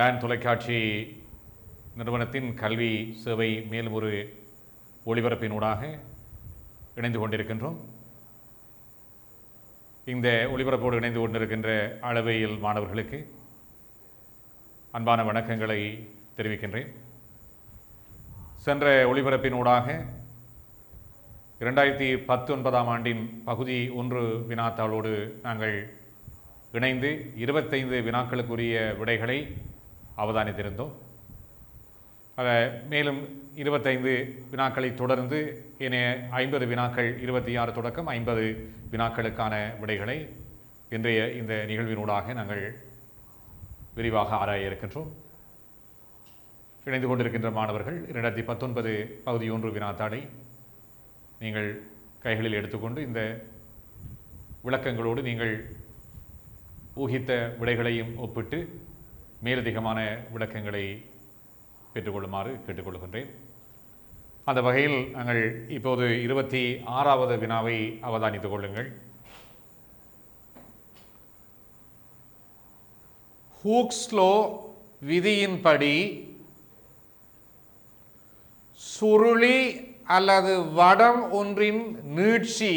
Don தொலைக்காட்சி நிறுவனத்தின் கல்வி சேவை மேலும் ஒரு ஒளிபரப்பினூடாக இணைந்து கொண்டிருக்கின்றோம். இந்த ஒளிபரப்போடு இணைந்து கொண்டிருக்கின்ற அளவையில் மாணவர்களுக்கு அன்பான வணக்கங்களை தெரிவிக்கின்றேன். சென்ற ஒளிபரப்பினூடாக 2019 ஆண்டின் பகுதி 1 வினாத்தாளோடு நாங்கள் இணைந்து 25 வினாக்களுக்குரிய விடைகளை அவதானித்திருந்தோம். மேலும் 25 வினாக்களை தொடர்ந்து ஏனைய 50 வினாக்கள் 26 தொடக்கம் 50 வினாக்களுக்கான விடைகளை இன்றைய இந்த நிகழ்வினூடாக நாங்கள் விரிவாக ஆராய இருக்கின்றோம். இணைந்து கொண்டிருக்கின்ற மாணவர்கள் 2019 பகுதி 1 வினாத்தாளை நீங்கள் கைகளில் எடுத்துக்கொண்டு இந்த விளக்கங்களோடு நீங்கள் ஊகித்த விடைகளையும் ஒப்பிட்டு மேலதிகமான விளக்கங்களை பெற்றுக்கொள்ளுமாறு கேட்டுக்கொள்கின்றேன். அந்த வகையில் நாங்கள் இப்போது 26வது வினாவை அவதானித்துக் கொள்ளுங்கள். ஹூக்ஸ் லா விதியின்படி சுருளி அல்லது வடம் ஒன்றின் நீட்சி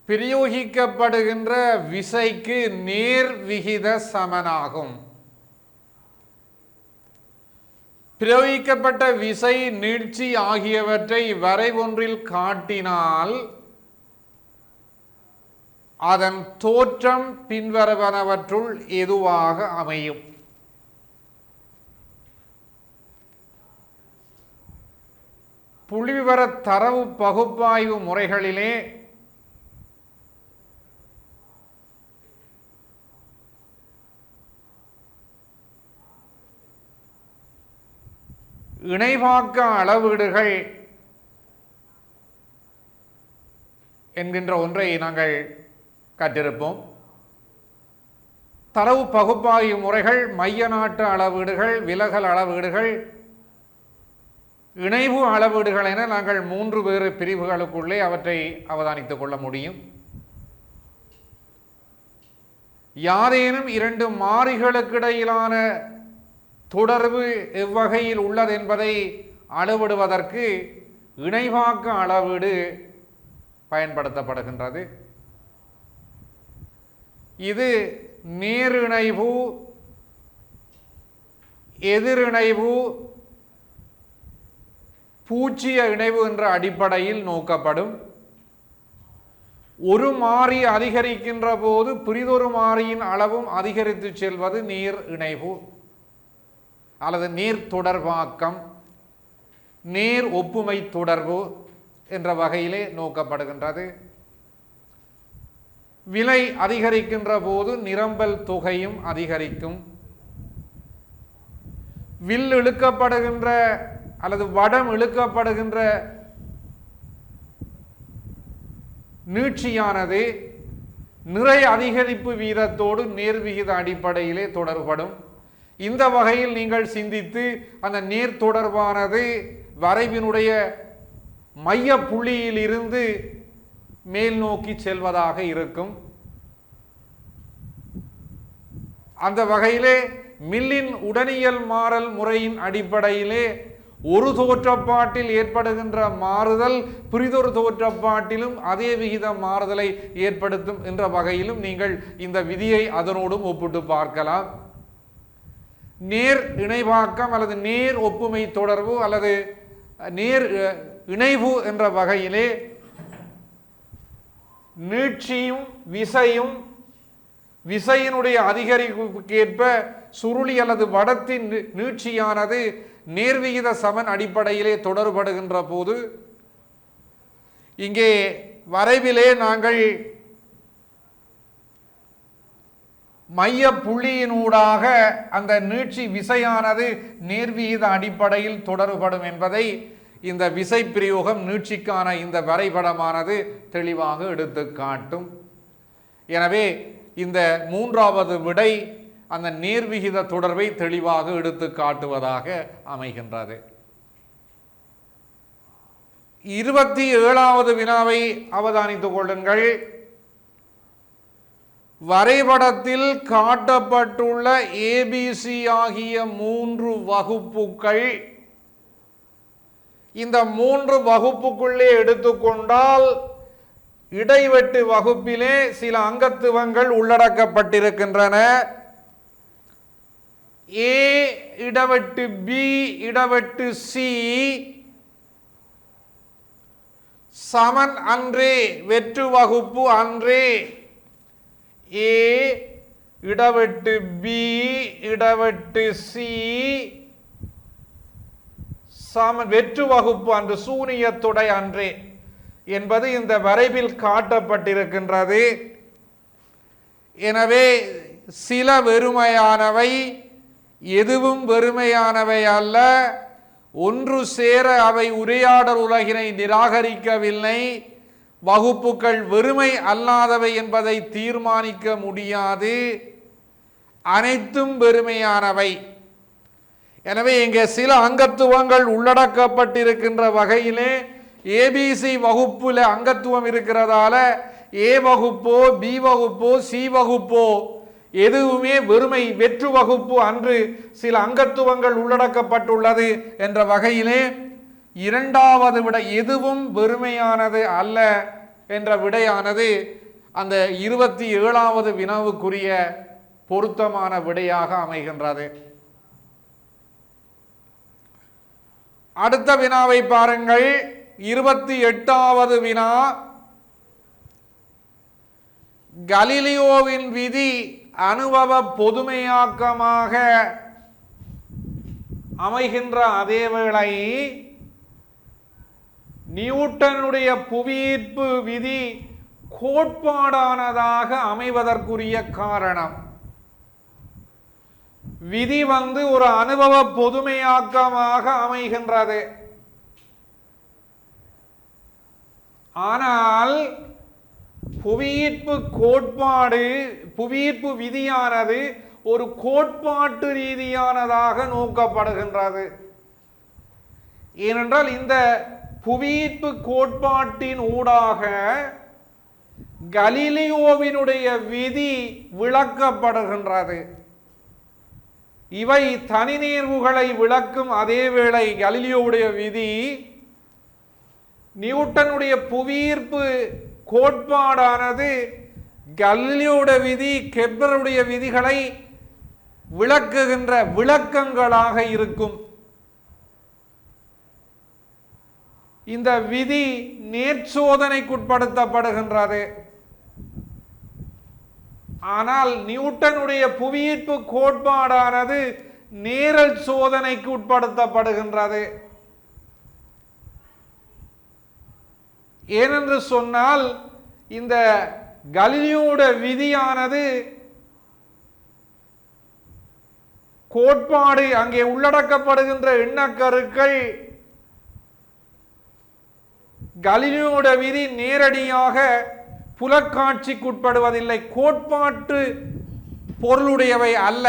பிரயோகிக்கப்படுகின்ற விசைக்கு நேர் விகித சமனாகும். பிரயோகிக்கப்பட்ட விசை, நீட்சி ஆகியவற்றை வரைவொன்றில் காட்டினால் அதன் தோற்றம் பின்வருவனவற்றுள் எதுவாக அமையும்? புள்ளிவிவர தரவு பகுப்பாய்வு முறைகளிலே இணைவாக்க அளவீடுகள் என்கின்ற ஒன்றை நாங்கள் கற்றிருப்போம். தரவு பகுப்பாய்வு முறைகள், மைய நாட்டு அளவீடுகள், விலகல் அளவீடுகள், இணைவு அளவீடுகள் என நாங்கள் 3 வேறு பிரிவுகளுக்குள்ளே அவற்றை அவதானித்துக் கொள்ள முடியும். யாதேனும் 2 மாறிகளுக்கு இடையிலான தொடர்பு எவ்வகையில் உள்ளது என்பதை அளவிடுவதற்கு இணைவாக்க அளவீடு பயன்படுத்தப்படுகின்றது. இது நேரிணைவு, எதிரிணைவு, பூச்சிய இணைவு என்ற அடிப்படையில் நோக்கப்படும். ஒரு மாறி அதிகரிக்கின்ற போது பிறிதொரு மாறியின் அளவும் அதிகரித்து செல்வது நேர் இணைவு அல்லது நேர் தொடர்பாக்கம், நேர் ஒப்புமை தொடர்பு என்ற வகையிலே நோக்கப்படுகின்றது. விலை அதிகரிக்கின்ற போது நிரம்பல் தொகையும் அதிகரிக்கும். வில் இழுக்கப்படுகின்ற அல்லது வடம் இழுக்கப்படுகின்ற நீட்சியானது நிறை அதிகரிப்பு வீதத்தோடு நேர்விகித அடிப்படையிலே தொடர்படும். இந்த வகையில் நீங்கள் சிந்தித்து அந்த நேர் தொடர்பானது வரைவினுடைய மைய புள்ளியில் இருந்து மேல் நோக்கி செல்வதாக இருக்கும். அந்த வகையிலே மில்லின் உடனியல் மாறல் முறையின் அடிப்படையிலே ஒரு தோற்றப்பாட்டில் ஏற்படுகின்ற மாறுதல் பிறிதொரு தோற்றப்பாட்டிலும் அதே விகித மாறுதலை ஏற்படுத்தும் என்ற வகையிலும் நீங்கள் இந்த விதியை அதனோடும் ஒப்பிட்டு பார்க்கலாம். நேர் இணைவாக்கம் அல்லது நேர் ஒப்புமை தொடர்பு அல்லது நேர் இணைவு என்ற வகையிலே நீட்சியும் விசையும் விசையினுடைய அதிகரிப்புக்கேற்ப சுருளி அல்லது வடத்தின் நீட்சியானது நேர்விகித சமன் அடிப்படையிலே தொடர்படுகின்ற போது இங்கே வரைவிலே நாங்கள் மைய புள்ளியினூடாக அந்த நீட்சி விசையானது நேர்விகித அடிப்படையில் தொடர்படும் என்பதை இந்த விசை பிரயோகம் நீட்சிக்கான இந்த வரைபடமானது தெளிவாக எடுத்து காட்டும். எனவே இந்த 3வது விடை அந்த நேர்விகித தொடர்பை தெளிவாக எடுத்து காட்டுவதாக அமைகின்றது. 27வது வினாவை அவதானித்துக் கொள்ளுங்கள். வரைபடத்தில் காட்டப்பட்டுள்ள ஏபிசி ஆகிய 3 வகுப்புகள் இந்த 3 வகுப்புக்குள்ளே எடுத்துக்கொண்டால் இடைவெட்டு வகுப்பிலே சில அங்கத்துவங்கள் உள்ளடக்கப்பட்டிருக்கின்றன. ஏ இடவெட்டு பி இடவெட்டு சி சமன் அன்றே, வெற்று வகுப்பு அன்றே. ஏ இடவெட்டு பி இடவெட்டு சி சமன் வெற்று வகுப்பு அன்று, சூனியத்துடை அன்றே என்பது இந்த வரைவில் காட்டப்பட்டிருக்கின்றது. எனவே சில வெறுமையானவை, எதுவும் வெறுமையானவை அல்ல. ஒன்று சேர அவை உரையாடல் உலகினை நிராகரிக்கவில்லை. வகுப்புகள் வெறுமை அல்லாதவை என்பதை தீர்மானிக்க முடியாது. அனைத்தும் வெறுமையானவை. எனவே இங்கே சில அங்கத்துவங்கள் உள்ளடக்கப்பட்டிருக்கின்ற வகையிலே ஏபிசி வகுப்புல அங்கத்துவம் இருக்கிறதால ஏ வகுப்போ பி வகுப்போ சி வகுப்போ எதுவுமே வெறுமை வெற்று வகுப்பு அன்று, சில அங்கத்துவங்கள் உள்ளடக்கப்பட்டுள்ளது என்ற வகையிலே இரண்டாவது விடை எதுவும் வெறுமையானது அல்ல என்ற விடையானது அந்த 27வது வினாவுக்குரிய பொருத்தமான விடையாக அமைகின்றது. அடுத்த வினாவை பாருங்கள். 28வது வினா. கலீலியோவின் விதி அனுபவ பொதுமையாக்கமாக அமைகின்ற அதேவேளை நியூட்டனுடைய புவியீர்ப்பு விதி கோட்பாடானதாக அமைவதற்குரிய காரணம். விதி ஒரு அனுபவ பொதுமையாக்கமாக அமைகின்றது. ஆனால் புவியீர்ப்பு கோட்பாடு, புவியீர்ப்பு விதியானது ஒரு கோட்பாட்டு ரீதியானதாக நோக்கப்படுகின்றது. ஏனென்றால் இந்த புவியீர்ப்பு கோட்பாட்டின் ஊடாக கலீலியோவினுடைய விதி விளக்கப்படுகின்றது. இவை தனிநேர்வுகளை விளக்கும் அதேவேளை கலீலியோவுடைய விதி நியூட்டனுடைய புவியீர்ப்பு கோட்பாடானது கலீலியோவுடைய விதி கெப்லருடைய விதிகளை விளக்குகின்ற விளக்கங்களாக இருக்கும். இந்த விதி நேர்சோதனைக்குட்படுத்தப்படுகின்றது. ஆனால் நியூட்டனுடைய புவியீர்ப்பு கோட்பாடானது நேரல் சோதனைக்கு உட்படுத்தப்படுகின்றது. ஏனென்று சொன்னால் இந்த கலீலியோவுடைய விதியானது கோட்பாடு, அங்கே உள்ளடக்கப்படுகின்ற எண்ணக்கருக்கள் கலீலியோவுடைய விதி நேரடியாக புலக்காட்சிக்குட்படுவதில்லை, கோட்பாட்டு பொருளுடையவை அல்ல.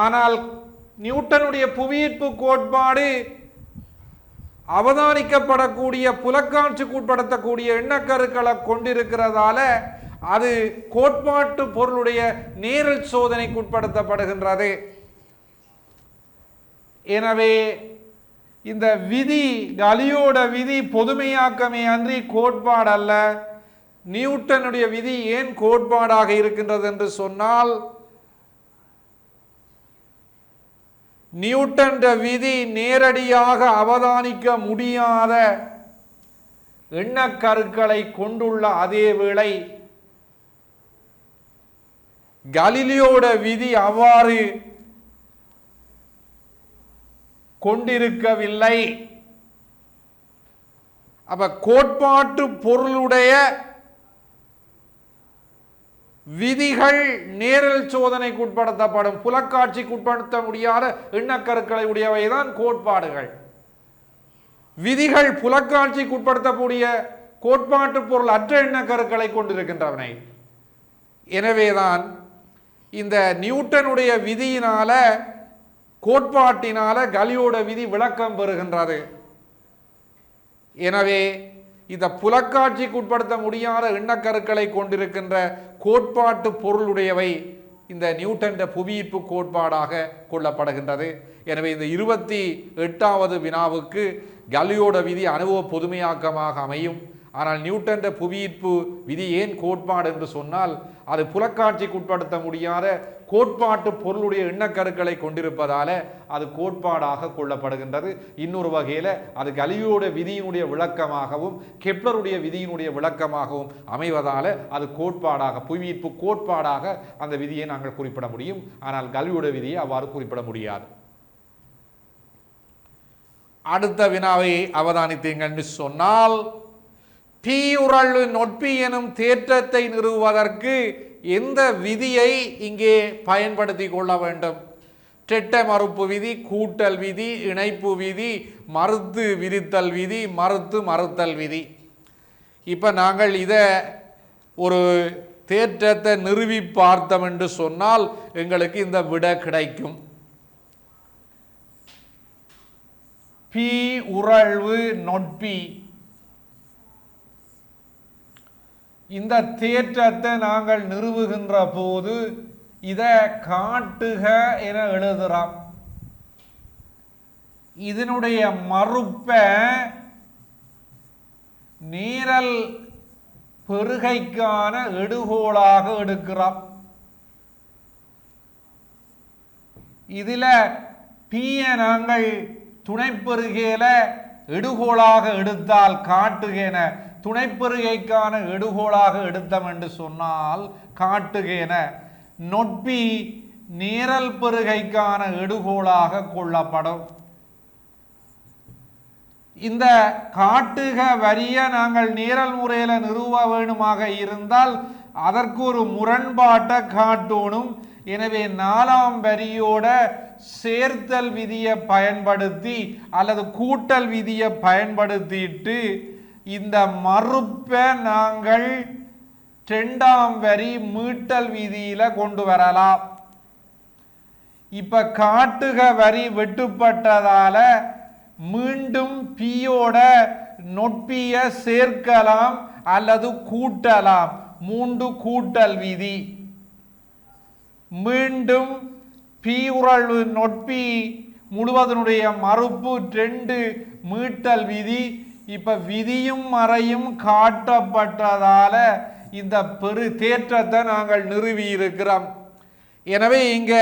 ஆனால் நியூட்டனுடைய புவியீர்ப்பு கோட்பாடு அவதானிக்கப்படக்கூடிய புலக்காட்சிக்கு உட்படுத்தக்கூடிய எண்ணக்கருக்களை கொண்டிருக்கிறதால அது கோட்பாட்டு பொருளுடைய நேரல் சோதனைக்கு உட்படுத்தப்படுகின்றது. எனவே இந்த விதி கலியோட விதி பொதுமையாக்கமே அன்றி கோட்பாடு அல்ல. நியூட்டனுடைய விதி ஏன் கோட்பாடாக இருக்கின்றது என்று சொன்னால், நியூட்டன் விதி நேரடியாக அவதானிக்க முடியாத எண்ணக்கருக்களை கொண்டுள்ள அதே வேளை கலீலியோட விதி அவ்வாறு கொண்டிருக்கவில்லை. அப்ப கோட்பாட்டு பொருளுடைய விதிகள் நேரல் சோதனைக்கு உட்படுத்தப்படும், புலக்காட்சிக்கு உட்படுத்த முடியாத எண்ணக்கருக்களை உடையவைதான் கோட்பாடுகள். விதிகள் புலக்காட்சிக்கு உட்படுத்தக்கூடிய கோட்பாட்டு பொருள் அற்ற எண்ணக்கருக்களை கொண்டிருக்கின்றவனை. எனவேதான் இந்த நியூட்டனுடைய விதியினால, கோட்பாட்டினால கலியோட விதி விளக்கம் பெறுகின்றது. எனவே இந்த புலக்காட்சிக்கு உட்படுத்த முடியாத எண்ணக்கருக்களை கொண்டிருக்கின்ற கோட்பாட்டு பொருளுடையவை இந்த நியூட்டன் புவியீர்ப்பு கோட்பாடாக கொள்ளப்படுகின்றது. எனவே இந்த 28வது வினாவுக்கு கலிலியோட விதி அனுபவ பொதுமையாக்கமாக அமையும். ஆனால் நியூட்டன் புவியீர்ப்பு விதி ஏன் கோட்பாடு என்று சொன்னால் அது புலக்காட்சிக்கு உட்படுத்த முடியாத கோட்பாட்டு பொருளுடைய எண்ணக்கருக்களை கொண்டிருப்பதால அது கோட்பாடாக கொள்ளப்படுகின்றது. இன்னொரு வகையில் அது கலிலியோட விதியினுடைய விளக்கமாகவும் கெப்லருடைய விதியினுடைய விளக்கமாகவும் அமைவதால அது கோட்பாடாக புவியீர்ப்பு கோட்பாடாக அந்த விதியை நாங்கள் குறிப்பிட முடியும். ஆனால் கலிலியோட விதியை அவ்வாறு குறிப்பிட முடியாது. அடுத்த வினாவை அவதானித்தீர்கள் என்று சொன்னால் பி உரள் நொட்பி எனும் தேற்றத்தை நிறுவுவதற்கு எந்த விதியை இங்கே பயன்படுத்தி கொள்ள வேண்டும்? டெட்ட மறுப்பு விதி, கூட்டல் விதி, இணைப்பு விதி, மறுத்து விதித்தல் விதி, மறுத்து மறுத்தல் விதி. இப்போ நாங்கள் இதை ஒரு தேற்றத்தை நிறுவி பார்த்தோம் என்று சொன்னால் எங்களுக்கு இந்த விடை கிடைக்கும். பி உரழ்வு நொட்பி இந்த தேற்றத்தை நாங்கள் நிறுவுகின்ற போது இதை காட்டுக என எழுதுகிறோம். இதனுடைய மறுப்பை நீரல் பெருகைக்கான எடுகோளாக எடுக்கிறோம். இதில் பிய நாங்கள் துணைப்பெருகையில எடுகோளாக எடுத்தால் காட்டுகேன, துணைப்பெருகைக்கான எடுகோளாக எடுத்தோம் என்று சொன்னால் காட்டுகேன, நொட்பி நீரல் பெருகைக்கான எடுகோளாக கொள்ளப்படும். இந்த காட்டுக வரிய நாங்கள் நீரல் முறையில் நிறுவ வேணுமாக இருந்தால் அதற்கு ஒரு முரண்பாட்டை காட்டணும். எனவே 4ஆம் வரியோட சேர்த்தல் விதியை பயன்படுத்தி அல்லது கூட்டல் விதியை பயன்படுத்திட்டு இந்த மறுப்பை நாங்கள் 2ஆம் வரி மீட்டல் விதியில கொண்டு வரலாம். இப்ப காட்டுக வரி வெட்டுப்பட்டதால மீண்டும் பியோட நொட்பிய சேர்க்கலாம் அல்லது கூட்டலாம். 3 கூட்டல் விதி. மீண்டும் பி உரழ்வு நொட்பி முழுவதனுடைய மறுப்பு 2 மீட்டல் விதி. இப்ப விதியும் மறையும் காட்டப்பட்டதால இந்த பெரு தேற்றத்தை நாங்கள் நிறுவி இருக்கிறோம். எனவே இங்க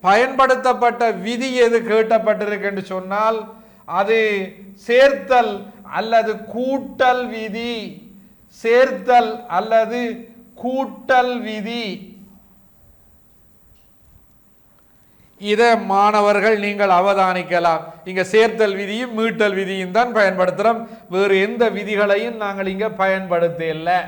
பயன்படுத்தப்பட்ட விதி எது கேட்டப்பட்டிருக்கு என்று சொன்னால் அது சேர்த்தல் அல்லது கூட்டல் விதி. சேர்த்தல் அல்லது கூட்டல் விதி. இதை மாணவர்கள் நீங்கள் அவதானிக்கலாம். இங்க சேர்த்தல் விதியும் மீட்டல் விதியும் தான் பயன்படுத்துகிறோம். வேறு எந்த விதிகளையும் நாங்கள் இங்க பயன்படுத்த இல்லை.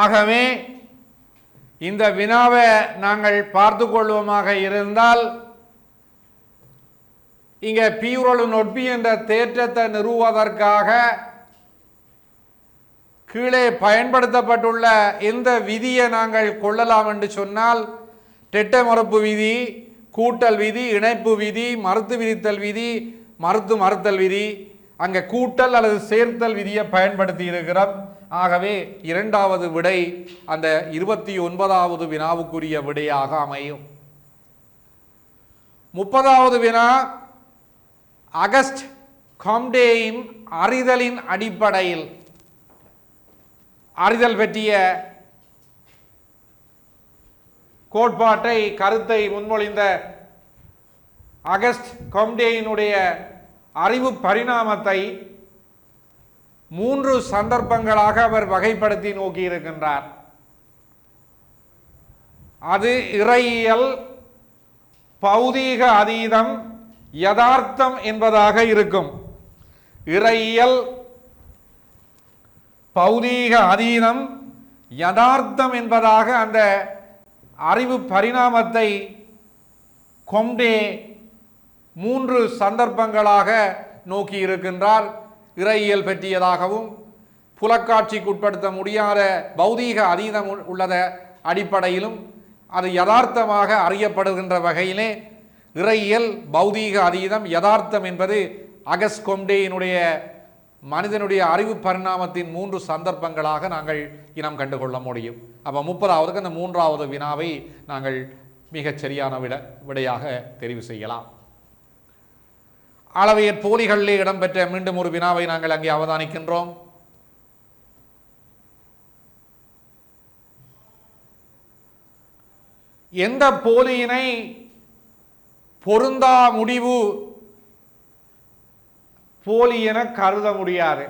ஆகவே இந்த வினாவை நாங்கள் பார்த்து கொள்வோமாக இருந்தால் இங்க பி உரழ்வு நொட்பி என்ற தேற்றத்தை நிறுவுவதற்காக கீழே பயன்படுத்தப்பட்டுள்ள எந்த விதியை நாங்கள் கொள்ளலாம் என்று சொன்னால் டெட்ட மறுப்பு விதி, கூட்டல் விதி, இணைப்பு விதி, மறுத்து விதித்தல் விதி, மறுத்து மறுத்தல் விதி. அங்கே கூட்டல் அல்லது சேர்த்தல் விதியை பயன்படுத்தி இருக்கிறோம். ஆகவே 2வது விடை அந்த 29வது வினாவுக்குரிய விடையாக அமையும். 30வது வினா அகஸ்ட் காம்டேயின் அறிதலின் அடிப்படையில் அறிதல் பற்றிய கோட்பாட்டை கருத்தை முன்மொழிந்த அகஸ்ட் காம்டேயினுடைய அறிவு பரிணாமத்தை 3 சந்தர்ப்பங்களாக அவர் வகைப்படுத்தி நோக்கி இருக்கின்றார். அது இறையியல், பௌதீக அதீதம், யதார்த்தம் என்பதாக இருக்கும். இறையியல் பௌதீக அதீதம் யதார்த்தம் என்பதாக அந்த அறிவு பரிணாமத்தை கொண்டே 3 சந்தர்ப்பங்களாக நோக்கி இருக்கின்றார். இறையியல் பற்றியதாகவும் புலக்காட்சிக்கு உட்படுத்த முடியாத பௌதீக அதீதம் உள்ளத அடிப்படையிலும் அது யதார்த்தமாக அறியப்படுகின்ற வகையிலே இறையியல் பௌதீக அதீதம் யதார்த்தம் என்பது அகஸ் கொம்டேயினுடைய மனிதனுடைய அறிவு பரிணாமத்தின் 3 சந்தர்ப்பங்களாக நாங்கள் இனம் கண்டுகொள்ள முடியும். அப்போ 30ஆவதுக்கு அந்த 3ஆவது வினாவை நாங்கள் மிகச் சரியான விடையாக தெரிவு செய்யலாம். அளவியற் போலிகளிலே இடம்பெற்ற மீண்டும் ஒரு வினாவை நாங்கள் அங்கே அவதானிக்கின்றோம். எந்த போலியினை பொருந்தா முடிவு போலி என கருத முடியாது?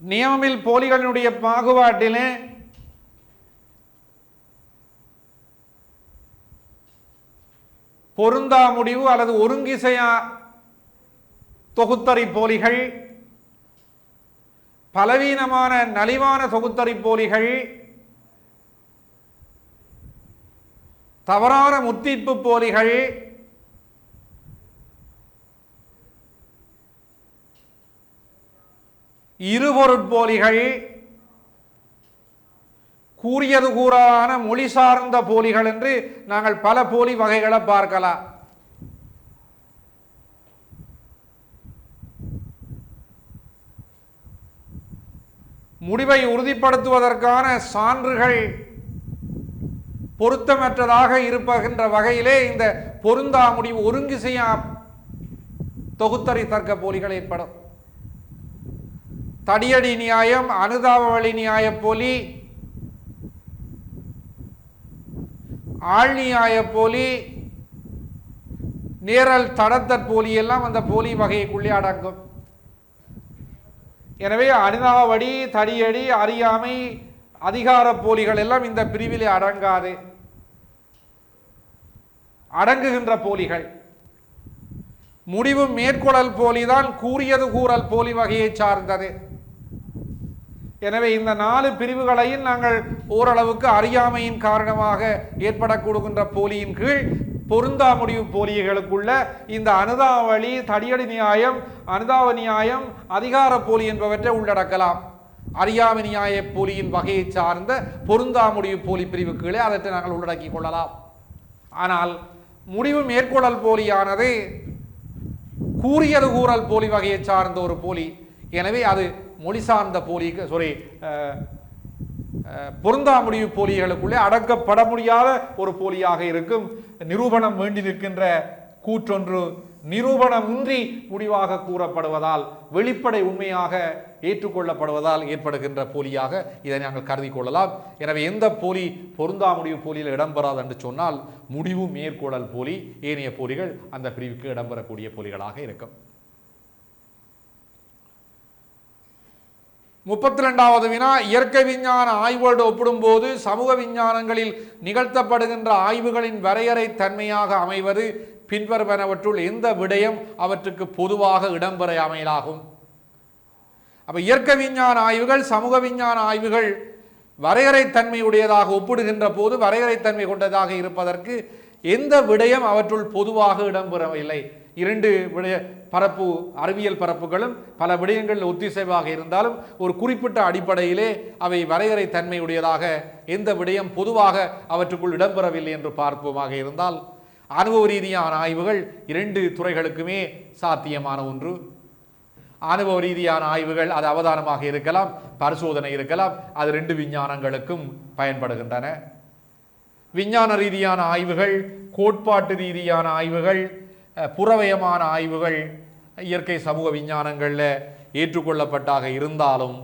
நியமில் போலிகளினுடைய பாகுபாட்டிலே பொருந்தா முடிவு அல்லது ஒருங்கிசையா தொகுத்தறி போலிகள், பலவீனமான நலிவான தொகுத்தறி போலிகள், தவறான முத்திப்பு போலிகள், இருபொருட்போலிகள், கூறியது கூறான மொழி சார்ந்த போலிகள் என்று நாங்கள் பல போலி வகைகளை பார்க்கலாம். முடிவை உறுதிப்படுத்துவதற்கான சான்றுகள் பொருத்தமற்றதாக இருக்கின்ற வகையிலே இந்த பொருந்தா முடிவு ஒருங்கிசையா தொகுத்தறி தர்க்க போலிகள் ஏற்படும். தடியடி நியாயம், அனுதாப வழி நியாய போலி, ஆழ்நியாய போலி, நேரல் தடத்தற் போலி எல்லாம் அந்த போலி வகைக்குள்ளே அடங்கும். எனவே அனுதாபடி, தடியடி, அறியாமை, அதிகார போலிகள் எல்லாம் இந்த பிரிவிலே அடங்காது. அடங்குகின்ற போலிகள் முடிவு மேற்கொள்ளல் போலிதான் கூறியது கூறல் போலி வகையை சார்ந்தது. எனவே இந்த 4 பிரிவுகளையும் நாங்கள் ஓரளவுக்கு அறியாமையின் காரணமாக ஏற்படக்கூடுகின்ற போலியின் கீழ் பொருந்தா முடிவு போலிகளுக்குள்ள இந்த அனுதாவளி, தடியடி நியாயம், அனுதாப நியாயம், அதிகார போலி என்பவற்றை உள்ளடக்கலாம். அறியாமை நியாய போலியின் வகையை சார்ந்த பொருந்தா முடிவு போலி பிரிவு கீழே அதற்கு நாங்கள் உள்ளடக்கிக் கொள்ளலாம். ஆனால் முடிவு மேற்கொள்ளல் போலியானது கூறியது கூறல் போலி வகையை சார்ந்த ஒரு போலி. எனவே அது மொழி சார்ந்த போலி பொருந்தா முடிவு போலிகளுக்குள்ளே அடக்கப்பட முடியாத ஒரு போலியாக இருக்கும். நிரூபணம் வேண்டி நிற்கின்ற கூற்றொன்று நிரூபணமின்றி முடிவாக கூறப்படுவதால், வெளிப்படை உண்மையாக ஏற்றுக்கொள்ளப்படுவதால் ஏற்படுகின்ற போலியாக இதை நாங்கள் கருதி கொள்ளலாம். எனவே எந்த போலி பொருந்தா முடிவு போலியில் இடம்பெறாது என்று சொன்னால் முடிவு மேற்கோளல் போலி, ஏனைய போலிகள் அந்த பிரிவுக்கு இடம்பெறக்கூடிய போலிகளாக இருக்கும். 32வது வினா, இயற்கை விஞ்ஞான ஆய்வோடு ஒப்பிடும்போது சமூக விஞ்ஞானங்களில் நிகழ்த்தப்படுகின்ற ஆய்வுகளின் வரையறை தன்மையாக அமைவது பின்வருவனவற்றுள் எந்த விடயம் அவற்றுக்கு பொதுவாக இடம்பெற அமையலாகும்? அப்ப இயற்கை விஞ்ஞான ஆய்வுகள், சமூக விஞ்ஞான ஆய்வுகள் வரையறைத்தன்மையுடையதாக ஒப்பிடுகின்ற போது வரையறைத்தன்மை கொண்டதாக இருப்பதற்கு எந்த விடயம் அவற்றுள் பொதுவாக இடம்பெறவில்லை? 2 பரப்பு அறிவியல் பரப்புகளும் பல விடயங்களில் ஒத்திசைவாக இருந்தாலும் ஒரு குறிப்பிட்ட அடிப்படையிலே அவை வரையறை தன்மையுடையதாக எந்த விடயம் பொதுவாக அவற்றுக்குள் இடம்பெறவில்லை என்று பார்ப்போமாக இருந்தால், அனுபவ ரீதியான ஆய்வுகள் 2 துறைகளுக்குமே சாத்தியமான ஒன்று. அனுபவ ரீதியான ஆய்வுகள் அது அவதானமாக இருக்கலாம், பரிசோதனை இருக்கலாம், அது 2 விஞ்ஞானங்களுக்கும் பயன்படுகின்றன. விஞ்ஞான ரீதியான ஆய்வுகள், கோட்பாட்டு ரீதியான ஆய்வுகள், புறவயமான ஆய்வுகள் இயற்கை சமூக விஞ்ஞானங்களில் ஏற்றுக்கொள்ளப்பட்டாக இருந்தாலும்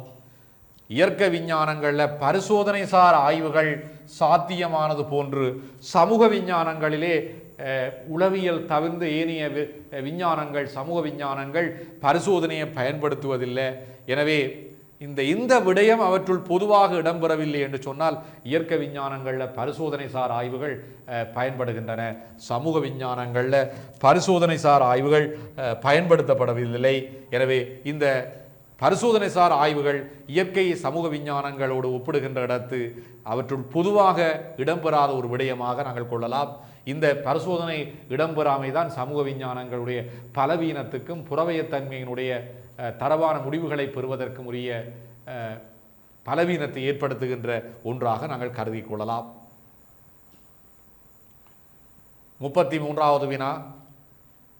இயற்கை விஞ்ஞானங்களில் பரிசோதனை சார் ஆய்வுகள் சாத்தியமானது போன்று சமூக விஞ்ஞானங்களிலே உளவியல் தவிர்ந்து ஏனைய விஞ்ஞானங்கள், சமூக விஞ்ஞானங்கள் பரிசோதனையை பயன்படுத்துவதில்லை. எனவே இந்த விடயம் அவற்றுள் பொதுவாக இடம்பெறவில்லை என்று சொன்னால் இயற்கை விஞ்ஞானங்களில் பரிசோதனை சார் ஆய்வுகள் பயன்படுகின்றன, சமூக விஞ்ஞானங்களில் பரிசோதனை சார் ஆய்வுகள் பயன்படுத்தப்படவில்லை. எனவே இந்த பரிசோதனை சார் ஆய்வுகள் இயற்கை சமூக விஞ்ஞானங்களோடு ஒப்பிடுகின்ற இடத்து அவற்றுள் பொதுவாக இடம்பெறாத ஒரு விடயமாக நாங்கள் கொள்ளலாம். இந்த பரிசோதனை இடம்பெறாமை தான் சமூக விஞ்ஞானங்களுடைய பலவீனத்துக்கும் புறவயத்தன்மையினுடைய தரவான முடிவுகளை பெறுவதற்கும் உரிய பலவீனத்தை ஏற்படுத்துகின்ற ஒன்றாக நாங்கள் கருதி கொள்ளலாம். 33வது வினா,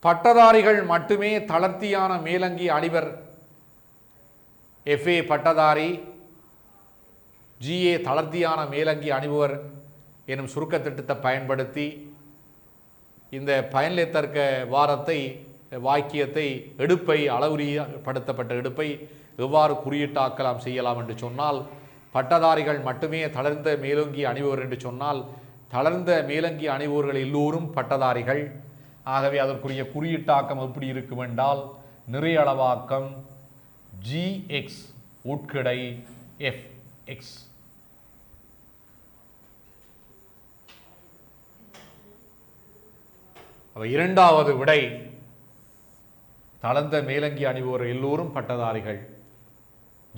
பட்டதாரிகள் மட்டுமே தளர்த்தியான மேலங்கி அணிவர் FA பட்டதாரி, GA தளர்த்தியான மேலங்கி அணிபவர் எனும் சுருக்க திட்டத்தை பயன்படுத்தி இந்த பயனிலைத்தர்க்க வாக்கியத்தை எடுப்பை அளவுரியப்படுத்தப்பட்ட எடுப்பை எவ்வாறு குறியீட்டாக்கலாம் செய்யலாம் என்று சொன்னால், பட்டதாரிகள் மட்டுமே தளர்ந்த மேலங்கி அணிபவர் என்று சொன்னால் தளர்ந்த மேலங்கி அணிபவர்கள் எல்லோரும் பட்டதாரிகள். ஆகவே அதற்குரிய குறியீட்டாக்கம் எப்படி இருக்கும் என்றால் நிறைய அளவாக்கம் GX உட்கிடை FX. இரண்டாவது விடை தளர்ந்த மேலங்கி அணிவோர் எல்லோரும் பட்டதாரிகள்,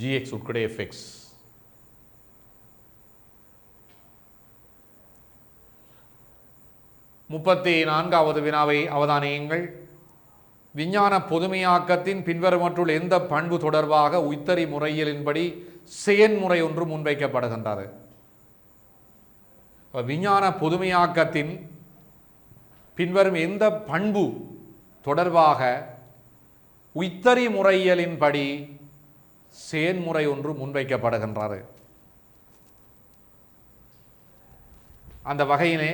GX உட்கிடை FX. முப்பத்தி 4வது வினாவை அவதானியுங்கள். விஞ்ஞான பொதுமையாக்கத்தின் பின்வருவற்றுள் எந்த பண்பு தொடர்பாக உய்த்தறி முறையிலின்படி செயன்முறை ஒன்று முன்வைக்கப்படுகின்றது? விஞ்ஞான பொதுமையாக்கத்தின் பின்வரும் எந்த பண்பு தொடர்பாக உய்த்தறி முறையியலின்படி செயன்முறை ஒன்று முன்வைக்கப்படுகின்றது? அந்த வகையிலே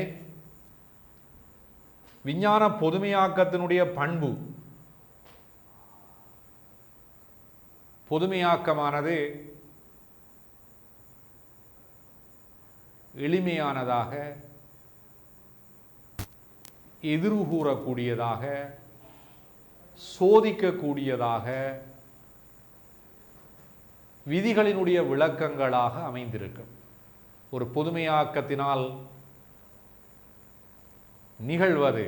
விஞ்ஞான பொதுமையாக்கத்தினுடைய பண்பு, பொதுமையாக்கமானது எளிமையானதாக, எதிர்வு கூறக்கூடியதாக, சோதிக்கக்கூடியதாக, விதிகளினுடைய விளக்கங்களாக அமைந்திருக்கும். ஒரு பொதுமையாக்கத்தினால் நிகழ்வது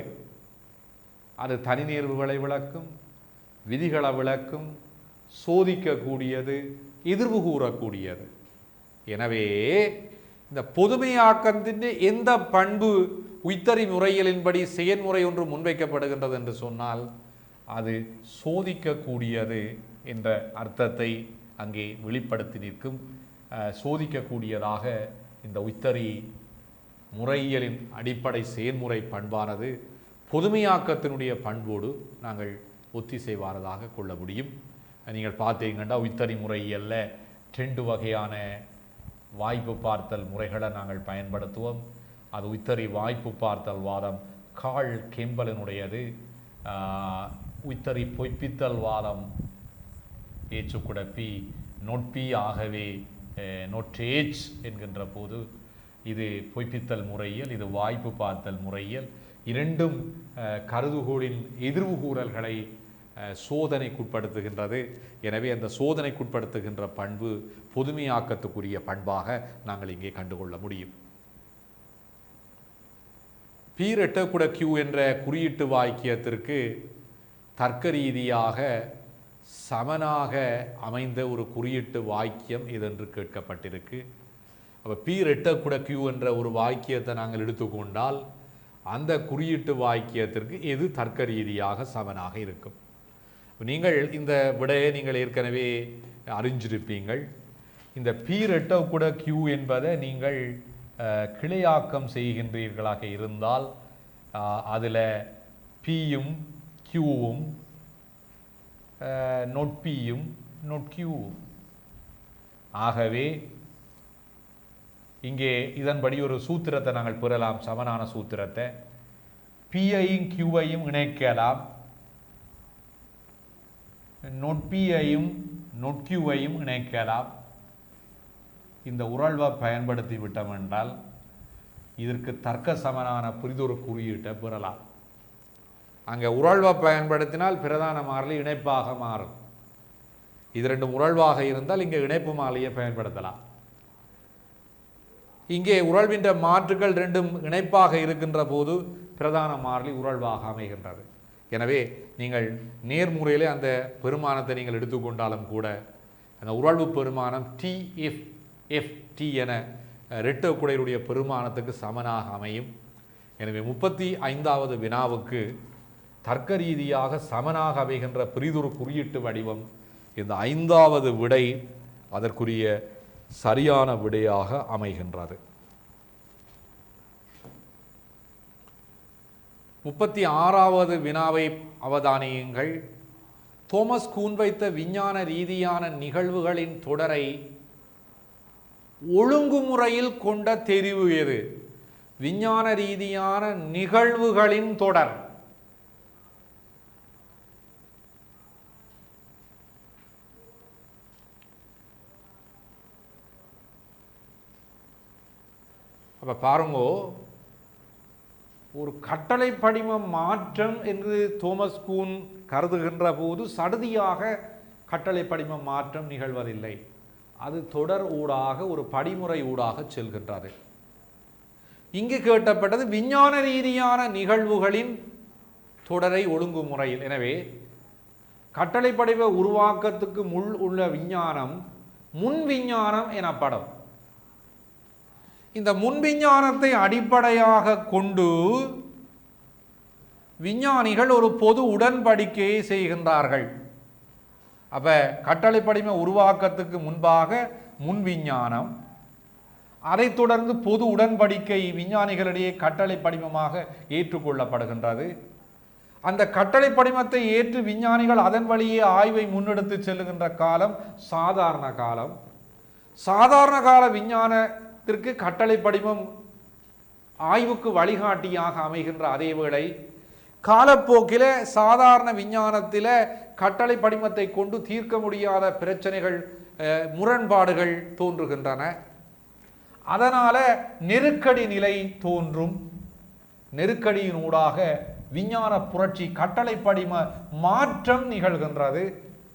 அது தனி நேர்வுகளை விளக்கும், விதிகளை விளக்கும், சோதிக்கக்கூடியது, எதிர்வு கூறக்கூடியது. எனவே இந்த பொதுமையாக்கத்தின் எந்த பண்பு உய்த்தறி முறையிலின்படி செயன்முறை ஒன்று முன்வைக்கப்படுகின்றது என்று சொன்னால் அது சோதிக்கக்கூடியது என்ற அர்த்தத்தை அங்கே வெளிப்படுத்தி நிற்கும். சோதிக்கக்கூடியதாக இந்த உய்த்தறி முறையியலின் அடிப்படை செயன்முறை பண்பானது பொதுமையாக்கத்தினுடைய பண்போடு நாங்கள் ஒத்திசைவானதாக கொள்ள முடியும். நீங்கள் பார்த்தீங்கன்னா உய்த்தறி முறையியல்ல 2 வகையான வாய்ப்பு பார்த்தல் முறைகளை நாங்கள் பயன்படுத்துவோம். அது உய்த்தறி வாய்ப்பு பார்த்தல் வாதம் கால் கெம்பலினுடையது. உய்த்தறி பொய்ப்பித்தல் வாதம் ஏச்சுக்குடப்பி நொட்பி ஆகவே நொற்றேச் என்கின்ற போது இது பொய்ப்பித்தல் முறையியல், இது வாய்ப்பு பார்த்தல் முறையியல். இரண்டும் கருதுகோளின் எதிர்வு கூறல்களை சோதனைக்குட்படுத்துகின்றது. எனவே அந்த சோதனைக்குட்படுத்துகின்ற பண்பு பொதுமையாக்கத்துக்குரிய பண்பாக நாங்கள் இங்கே கண்டுகொள்ள முடியும். P Q என்ற குறியீட்டு வாக்கியத்திற்கு தர்க்க ரீதியாக சமனாக அமைந்த ஒரு குறியீட்டு வாக்கியம் இதென்று கேட்கப்பட்டிருக்கு. அப்போ P Q என்ற ஒரு வாக்கியத்தை நாங்கள் எடுத்துக்கொண்டால் அந்த குறியீட்டு வாக்கியத்திற்கு எது தர்க்க ரீதியாக சமனாக இருக்கும்? நீங்கள் இந்த விடையை நீங்கள் ஏற்கனவே அறிஞ்சிருப்பீங்கள். இந்த P Q என்பதை நீங்கள் கிளையாக்கம் செய்கின்றீர்களாக இருந்தால் அதில் Pயும் Qவும் நொட் Pயும் நொட் Qவும். ஆகவே இங்கே இதன்படி ஒரு சூத்திரத்தை நாங்கள் பெறலாம், சமனான சூத்திரத்தை. Pயையும் Qவையும் இணைக்கலாம், நொட் Pயையும் நொட் Qவையும் இணைக்கலாம். இந்த உறழ்வை பயன்படுத்தி விட்டோம் என்றால் இதற்கு தர்க்க சமனான புரிதொரு குறியீட்டை பெறலாம். அங்கே உறழ்வை பயன்படுத்தினால் பிரதான மாறிலி இணைப்பாக மாறும். இது ரெண்டும் உறழ்வாக இருந்தால் இங்கே இணைப்பு மாறிலியை பயன்படுத்தலாம். இங்கே உறழ்வின்ற மாற்றுகள் ரெண்டும் இணைப்பாக இருக்கின்ற போது பிரதான மாறிலி உறழ்வாக அமைகின்றது. எனவே நீங்கள் நேர்முறையிலே அந்த பெருமானத்தை நீங்கள் எடுத்துக்கொண்டாலும் கூட அந்த உராய்வு பெருமானம் TFFT என ரெட்டக்குடையுடைய பெருமானத்துக்கு சமனாக அமையும். எனவே 35வது வினாவுக்கு தர்க்க ரீதியாக சமனாக அமைகின்ற பிரிதொரு குறியீட்டு வடிவம் இந்த 5வது விடை அதற்குரிய சரியான விடையாக அமைகின்றது. 36வது வினாவை அவதானியுங்கள். தோமஸ் கூன் வைத்த விஞ்ஞான ரீதியான நிகழ்வுகளின் தொடரை ஒழுங்குமுறையில் கொண்ட தெரிவு எது? விஞ்ஞான ரீதியான நிகழ்வுகளின் தொடர். அப்ப பாருங்கோ, ஒரு கட்டளை படிம மாற்றம் என்று தோமஸ் கூன் கருதுகின்ற போது சடுதியாக கட்டளை படிம மாற்றம் நிகழ்வதில்லை. அது தொடர் ஊடாக ஒரு படிமுறை ஊடாக செல்கின்றது. இங்கு கேட்டப்பட்டது விஞ்ஞான ரீதியான நிகழ்வுகளின் தொடரை ஒழுங்குமுறையில். எனவே கட்டளை படிவ உருவாக்கத்துக்கு முள் உள்ள விஞ்ஞானம் முன் விஞ்ஞானம் எனப்படும். இந்த முன் விஞ்ஞானத்தை அடிப்படையாக கொண்டு விஞ்ஞானிகள் ஒரு பொது உடன்படிக்கையை செய்கின்றார்கள். அப்ப கட்டளை படிம உருவாக்கத்துக்கு முன்பாக முன் விஞ்ஞானம், அதைத் தொடர்ந்து பொது உடன்படிக்கை விஞ்ஞானிகளிடையே கட்டளை படிமமாக ஏற்றுக்கொள்ளப்படுகின்றது. அந்த கட்டளை படிமத்தை ஏற்று விஞ்ஞானிகள் அதன் வழியே ஆய்வை முன்னெடுத்து செல்லுகின்ற காலம் சாதாரண காலம். சாதாரண கால விஞ்ஞானத்திற்கு கட்டளை படிமம் ஆய்வுக்கு வழிகாட்டியாக அமைகின்ற அதே வேளை காலப்போக்கில சாதாரண விஞ்ஞானத்தில கட்டளை படிமத்தை கொண்டு தீர்க்க முடியாத பிரச்சனைகள், முரண்பாடுகள் தோன்றுகின்றன. அதனால நெருக்கடி நிலை தோன்றும். நெருக்கடியினூடாக விஞ்ஞான புரட்சி, கட்டளை படிம மாற்றம் நிகழ்கின்றது.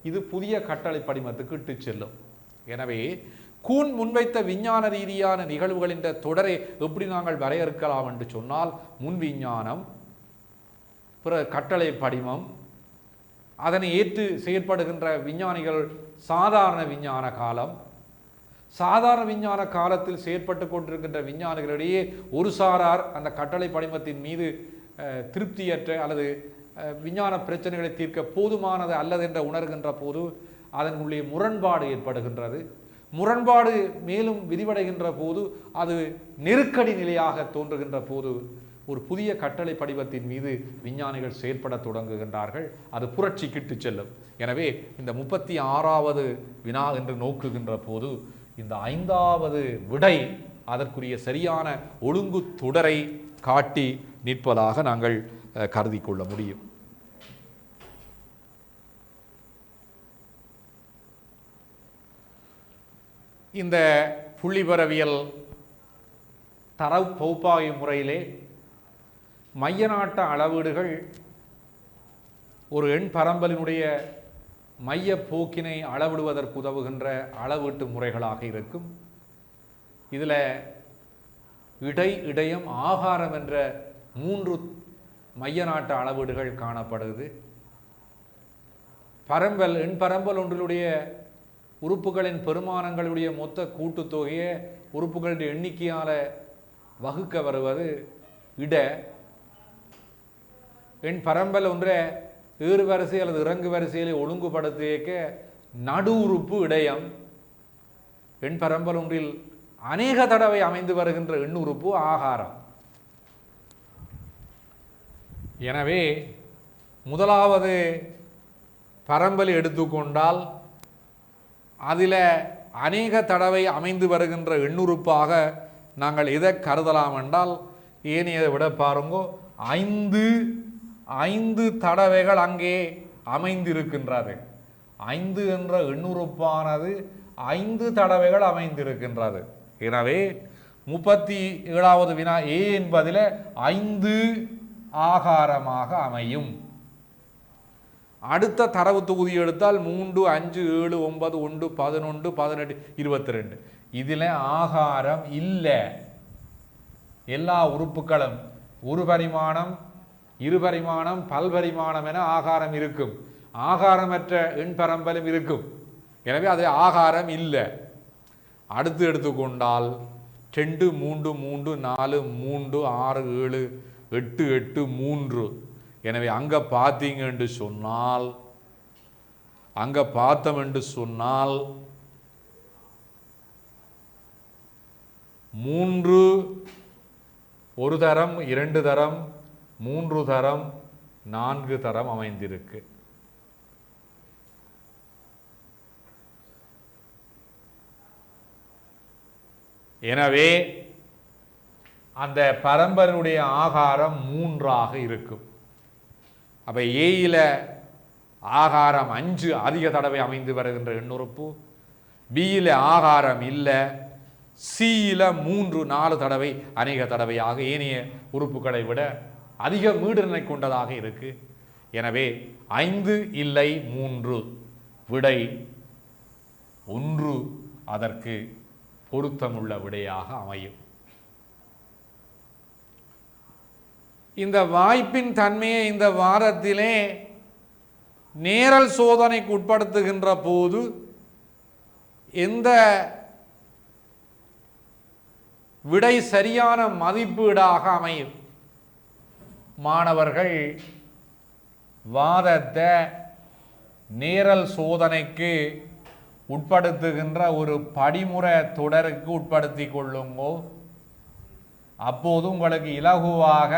இது புதிய கட்டளை படிமத்துக்கு இட்டு செல்லும். எனவே கூன் முன்வைத்த விஞ்ஞான ரீதியான நிகழ்வுகளின் தொடரை எப்படி நாங்கள் வரையறுக்கலாம் என்று சொன்னால், முன் விஞ்ஞானம், பிற கட்டளை படிமம், அதனை ஏற்று செயற்படுகின்ற விஞ்ஞானிகள் சாதாரண விஞ்ஞான காலம். சாதாரண விஞ்ஞான காலத்தில் செயற்பட்டு கொண்டிருக்கின்ற விஞ்ஞானிகளிடையே ஒரு சாரார் அந்த கட்டளை படிமத்தின் மீது திருப்தியற்ற அல்லது விஞ்ஞான பிரச்சனைகளை தீர்க்க போதுமானது அல்லது என்று உணர்கின்ற போது அதன் உள்ளே முரண்பாடு ஏற்படுகின்றது. முரண்பாடு மேலும் விரிவடைகின்ற போது அது நெருக்கடி நிலையாக தோன்றுகின்ற போது ஒரு புதிய கட்டளை படிவத்தின் மீது விஞ்ஞானிகள் செயற்பட தொடங்குகின்றார்கள். அது புரட்சிக்கிட்டு செல்லும். எனவே இந்த 36வது வினா என்று நோக்குகின்ற போது இந்த 5வது விடை அதற்குரிய சரியான ஒழுங்கு தொடரை காட்டி நிற்பதாக நாங்கள் கருதி கொள்ள முடியும். இந்த புள்ளிபரவியல் தரவு பகுப்பாய்வு முறையிலே மைய நாட்ட அளவீடுகள் ஒரு எண் பரம்பலினுடைய மைய போக்கினை அளவிடுவதற்கு உதவுகின்ற அளவீட்டு முறைகளாக இருக்கும். இதில் இடை, இடையம், ஆகாரம் என்ற 3 மைய நாட்டு அளவீடுகள் காணப்படுது. பரம்பல், எண் பரம்பல் ஒன்றினுடைய உறுப்புகளின் பெருமானங்களுடைய மொத்த கூட்டுத்தொகையை உறுப்புகளுடைய எண்ணிக்கையால் வகுக்க வருவது இட. எண் பரம்பல் ஒன்றை ஏறு வரிசை அல்லது இறங்கு வரிசையிலே ஒழுங்குபடுத்தியக்க நடு உறுப்பு இடையம். எண் பரம்பல் ஒன்றில் அநேக தடவை அமைந்து வருகின்ற எண் உறுப்பு ஆகாரம். எனவே முதலாவது பரம்பலை எடுத்துக்கொண்டால் அதில் அநேக தடவை அமைந்து வருகின்ற எண்ணுறுப்பாக நாங்கள் எதை கருதலாம் என்றால், ஏனையதை விட பாருங்கோ, 5 தடவைகள் அங்கே அமைந்திருக்கின்றது. 5 என்ற எண்ணுறுப்பானது 5 தடவைகள் அமைந்திருக்கின்றது. எனவே 37வது வினா ஏ என்பதில் 5 ஆகாரமாக அமையும். அடுத்த தரவு தொகுதி எடுத்தால் 3, 5, 7, 9, 1, 11, 18, 22. இதில் ஆகாரம் இல்லை. எல்லா உறுப்புகளும் ஒரு பரிமாணம், இரு பரிமாணம், பல்பரிமாணம் என ஆகாரம் இருக்கும். ஆகாரமற்ற எண் பரம்பலும் இருக்கும். எனவே அது ஆகாரம் இல்லை. அடுத்து எடுத்துக்கொண்டால் 2 3 3 4 3 6 7 8 8 3. எனவே அங்கே பார்த்தீங்க என்று சொன்னால், அங்கே பார்த்தோம் என்று சொன்னால் 3 1 தரம் 2 தரம் 3 தரம் 4 தரம் அமைந்திருக்கு. எனவே அந்த பரம்பரையுடைய ஆகாரம் 3ஆக இருக்கும். அப்ப ஏயில ஆகாரம் 5 அதிக தடவை அமைந்து வருகின்ற எண்ணுறுப்பு, பியில ஆகாரம் இல்லை, சியில 3 4 தடவை அநேக தடவையாக ஏனைய உறுப்புகளை விட அதிக மீடினை கொண்டதாக இருக்கு. எனவே 5 இல்லை 3, விடை 1 அதற்கு பொருத்தமுள்ள விடையாக அமையும். இந்த வாய்ப்பின் தன்மையை இந்த வாரத்திலே நேரல் சோதனைக்கு உட்படுத்துகின்ற போது எந்த விடை சரியான மதிப்பீடாக அமையும். மாணவர்கள் வாதத்தை நேரல் சோதனைக்கு உட்படுத்துகின்ற ஒரு படிமுறை தொடருக்கு உட்படுத்தி கொள்ளுங்கோ. அப்போது உங்களுக்கு இலகுவாக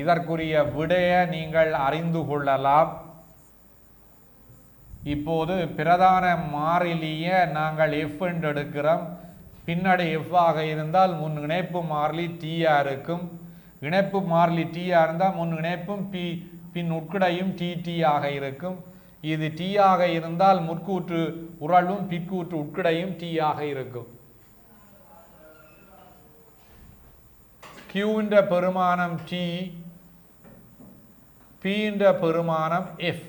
இதற்குரிய விடையை நீங்கள் அறிந்து கொள்ளலாம். இப்போது பிரதான மாறிலியை நாங்கள் எஃப் என்று எடுக்கிறோம். பின்னாடி எஃப் ஆக இருந்தால் முன் இணைப்பு மாறிலி டீயா இருக்கும். இணைப்பு மாறிலி டீயா இருந்தால் முன் இணைப்பும் பின் உட்குடையும் டி ஆக இருக்கும். இது டி ஆக இருந்தால் முற்கூற்று உரளும் பிற்கூற்று உட்குடையும் டி ஆக இருக்கும். கியூன்ற பெருமானம் டி, பின்ற பெருமானம் எஃப்.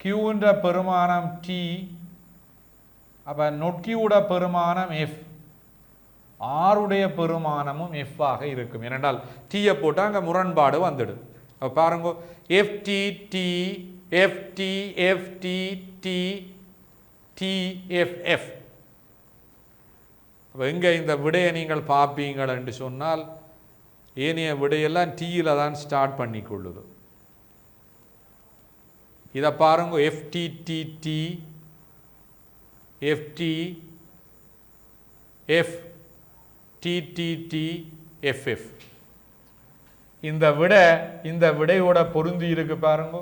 கியூன்ற பெருமானம் டி, அப்ப நொட்கியூட பெருமானம் எஃப், ஆருடைய பெருமானமும் எஃப் ஆக இருக்கும். ஏனென்றால் டீயை போட்டால் அங்கே முரண்பாடு வந்துடும். அப்போ பாருங்க, F T T, F T F T T, T F F. அப்போ எங்கே இந்த விடையை நீங்கள் பார்ப்பீங்கள் என்று சொன்னால் ஏனைய விடையெல்லாம் டீயில் தான் ஸ்டார்ட் பண்ணி கொள்ளுது. இதை பாருங்க, F T T T, F T F, T T T F F. இந்த விடையோட பொருந்தி இருக்கு பாருங்க.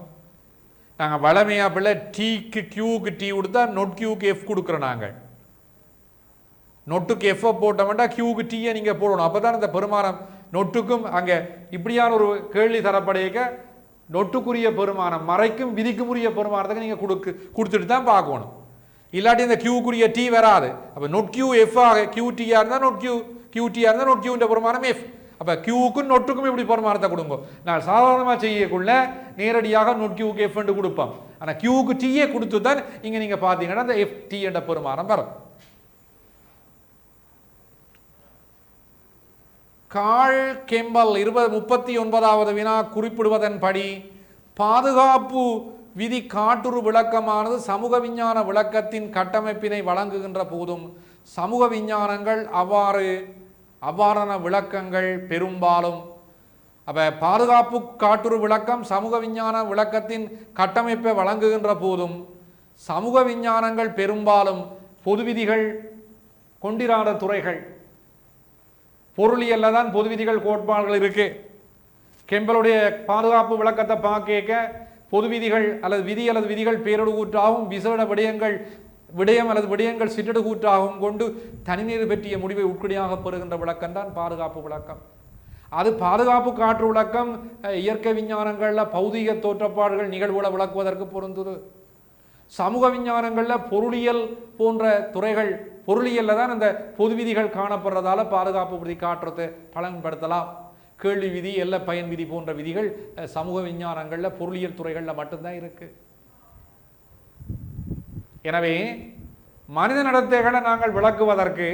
நாங்கள் வளமையா பிள்ளை டீக்கு கியூக்கு டி கொடுத்தா நொட் கியூக்கு எஃப் கொடுக்குறோம். நாங்கள் நொட்டுக்கு எஃப் போட்டோம்னா கியூக்கு டீயை நீங்கள் போடணும். அப்போ தான் இந்த பெருமானம் நொட்டுக்கும் அங்கே இப்படியான ஒரு கேள்வி தரப்படையக்க நொட்டுக்குரிய பெருமானம் மறைக்கும் விதிக்கும் உரிய பெருமானத்துக்கு நீங்கள் கொடுத்துட்டு தான் பார்க்கணும். இல்லாட்டி இந்த கியூக்குரிய டி வராது. அப்போ நொட் கியூ எஃப் ஆக கியூ டியாக இருந்தால் நொட் கியூ டியாக இருந்தால் நொட் கியூன்ற பெருமானம் எஃப். அப்போ கியூக்கும் நொட்டுக்கும் இப்படி பெருமானத்தை கொடுங்க. நான் சாதாரணமாக செய்யக்குள்ள நேரடியாக நொட் கியூக்கு எஃப் என்று கொடுப்போம். ஆனால் கியூக்கு டீயே கொடுத்து தான் இங்கே நீங்கள் பார்த்தீங்கன்னா அந்த எஃப் டி என்ற பெருமானம் வரும். கால் கெம்பல் 39வது வினா குறிப்பிடுவதன்படி பாதுகாப்பு விதி காட்டுறு விளக்கமானது சமூக விஞ்ஞான விளக்கத்தின் கட்டமைப்பினை வழங்குகின்ற போதும் சமூக விஞ்ஞானங்கள் அவ்வாறான விளக்கங்கள் பெரும்பாலும் பாதுகாப்பு காட்டுறு விளக்கம் சமூக விஞ்ஞான விளக்கத்தின் கட்டமைப்பை வழங்குகின்ற போதும் சமூக விஞ்ஞானங்கள் பெரும்பாலும் பொது விதிகள் கொண்டிராத துறைகள். பொருளியல்ல தான் பொது விதிகள் கோட்பாடுகள் இருக்கு. கெம்பலுடைய பாதுகாப்பு விளக்கத்தை பார்க்க பொது விதிகள் அல்லது விதிகள் பேரொடு கூற்றாகவும் விசேட விடயங்கள் சிற்றடு கூற்றாகவும் கொண்டு தனிநீர் பற்றிய முடிவை உட்கொடியாக பெறுகின்ற விளக்கம் தான் பாதுகாப்பு விளக்கம். அது பாதுகாப்பு காற்று விளக்கம் இயற்கை விஞ்ஞானங்களில் பௌதிக தோற்றப்பாடுகள் நிகழ்வுகளை விளக்குவதற்கு பொருந்துது. சமூக விஞ்ஞானங்களில் பொருளியல் போன்ற துறைகள் பொருளியல்ல தான் அந்த பொது விதிகள் காணப்படுறதால பாதுகாப்பு விதி காற்றத்தை பலன்படுத்தலாம். கேள்வி விதி எல்ல பயன் விதி போன்ற விதிகள் சமூக விஞ்ஞானங்களில் பொருளியல் துறைகளில் மட்டும்தான் இருக்கு. எனவே மனித நடத்தைகளை நாங்கள் விளக்குவதற்கு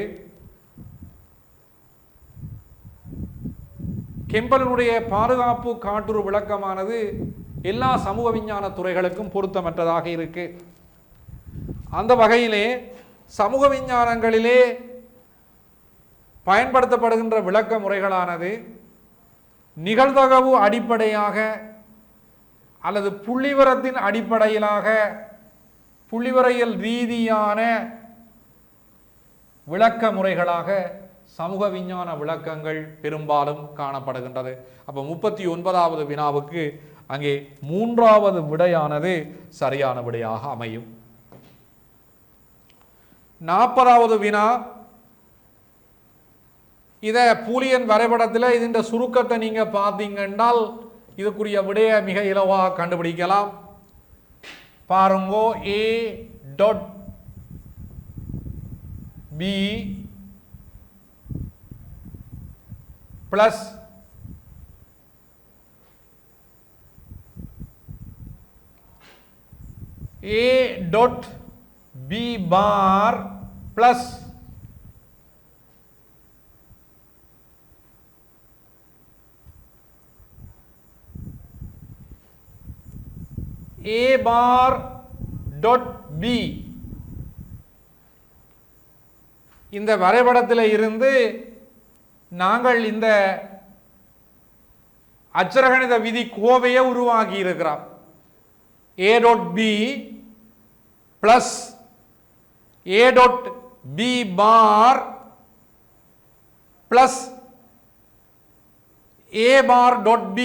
கெம்பலினுடைய பாதுகாப்பு காட்டுறு விளக்கமானது எல்லா சமூக விஞ்ஞான துறைகளுக்கும் பொருத்தமற்றதாக இருக்கு. அந்த வகையிலே சமூக விஞ்ஞானங்களிலே பயன்படுத்தப்படுகின்ற விளக்க முறைகளானது நிகழ்தகவு அடிப்படையாக அல்லது புள்ளிவரத்தின் அடிப்படையிலாக புள்ளிவரையல் ரீதியான விளக்க முறைகளாக சமூக விஞ்ஞான விளக்கங்கள் பெரும்பாலும் காணப்படுகின்றது. அப்போ 39வது வினாவுக்கு அங்கே 3வது விடையானது சரியான விடையாக அமையும். 40வது வினா, இத பூலியன் வரைபடத்தில் இதன் சுருக்கத்தை நீங்க பார்த்தீங்கன்னால் இதுக்குரிய விடையை மிக இலவாக கண்டுபிடிக்கலாம். பாருங்கோ, A dot B plus A dot B bar plus A bar dot B. இந்த வரைபடத்தில் இருந்து நாங்கள் இந்த அச்சரகணித விதி கோவையை உருவாக்கி இருக்கிறோம். A dot B plus A dot B bar plus A bar dot B.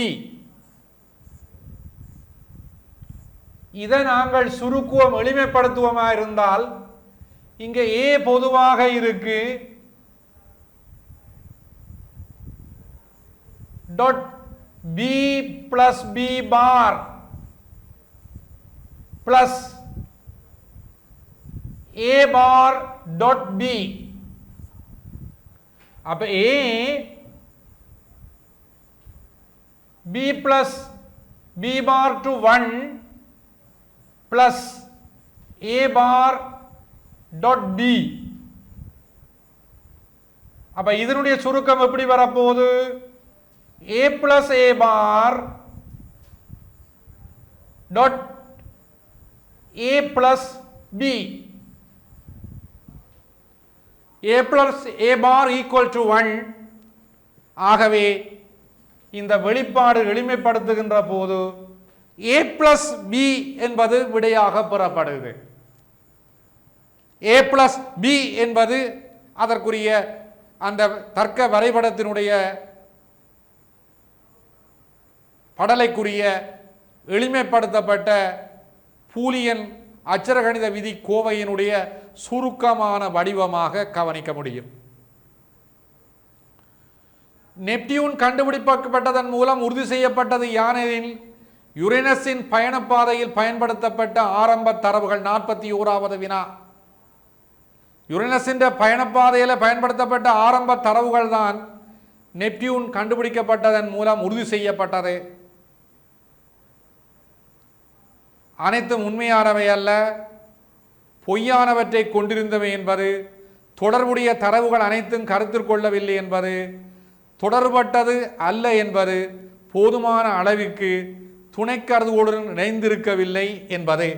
இதை நாங்கள் சுருக்குவோம், எளிமைப்படுத்துவோமா இருந்தால் இங்க A பொதுவாக இருக்கு, dot B plus B bar plus A bar dot B. அப்ப A B plus B bar to 1 plus A bar dot B. அப்ப இதனுடைய சுருக்கம் எப்படி வரப்போகுது? A plus A bar dot A plus B. A plus A bar equal to 1. ஆகவே இந்த வெளிப்பாடு எளிமைப்படுத்துகின்ற போது A பிளஸ் B என்பது விடையாக பெறப்படுகிறது. A பிளஸ் B என்பது அதற்குரிய அந்த தர்க்க வரைபடத்தினுடைய படலைக்குரிய எளிமைப்படுத்தப்பட்ட பூலியன் அச்சரகணித விதி கோவையினுடைய சுருக்கமான வடிவமாக கவனிக்க முடியும். நெப்டியூன் கண்டுபிடிக்கப்பட்டதன் மூலம் உறுதி செய்யப்பட்டது யானெனில் யுரேனஸின் பயணப்பாதையில் பயன்படுத்தப்பட்ட ஆரம்ப தரவுகள். 41வது வினா, யுரேனஸின் பயணப்பாதையில் பயன்படுத்தப்பட்ட ஆரம்ப தரவுகள் தான் நெப்டியூன் கண்டுபிடிக்கப்பட்டதன் மூலம் உறுதி செய்யப்பட்டது. அனைத்தும் உண்மையானவை அல்ல, பொய்யானவற்றை கொண்டிருந்தவை என்பது, தொடர்புடைய தரவுகள் அனைத்தும் கருத்தில் கொள்ளவில்லை என்பது, தொடர்பட்டது அல்ல என்பது, போதுமான அளவிற்கு துணைக்கருதுகளுடன் இணைந்திருக்கவில்லை என்பது.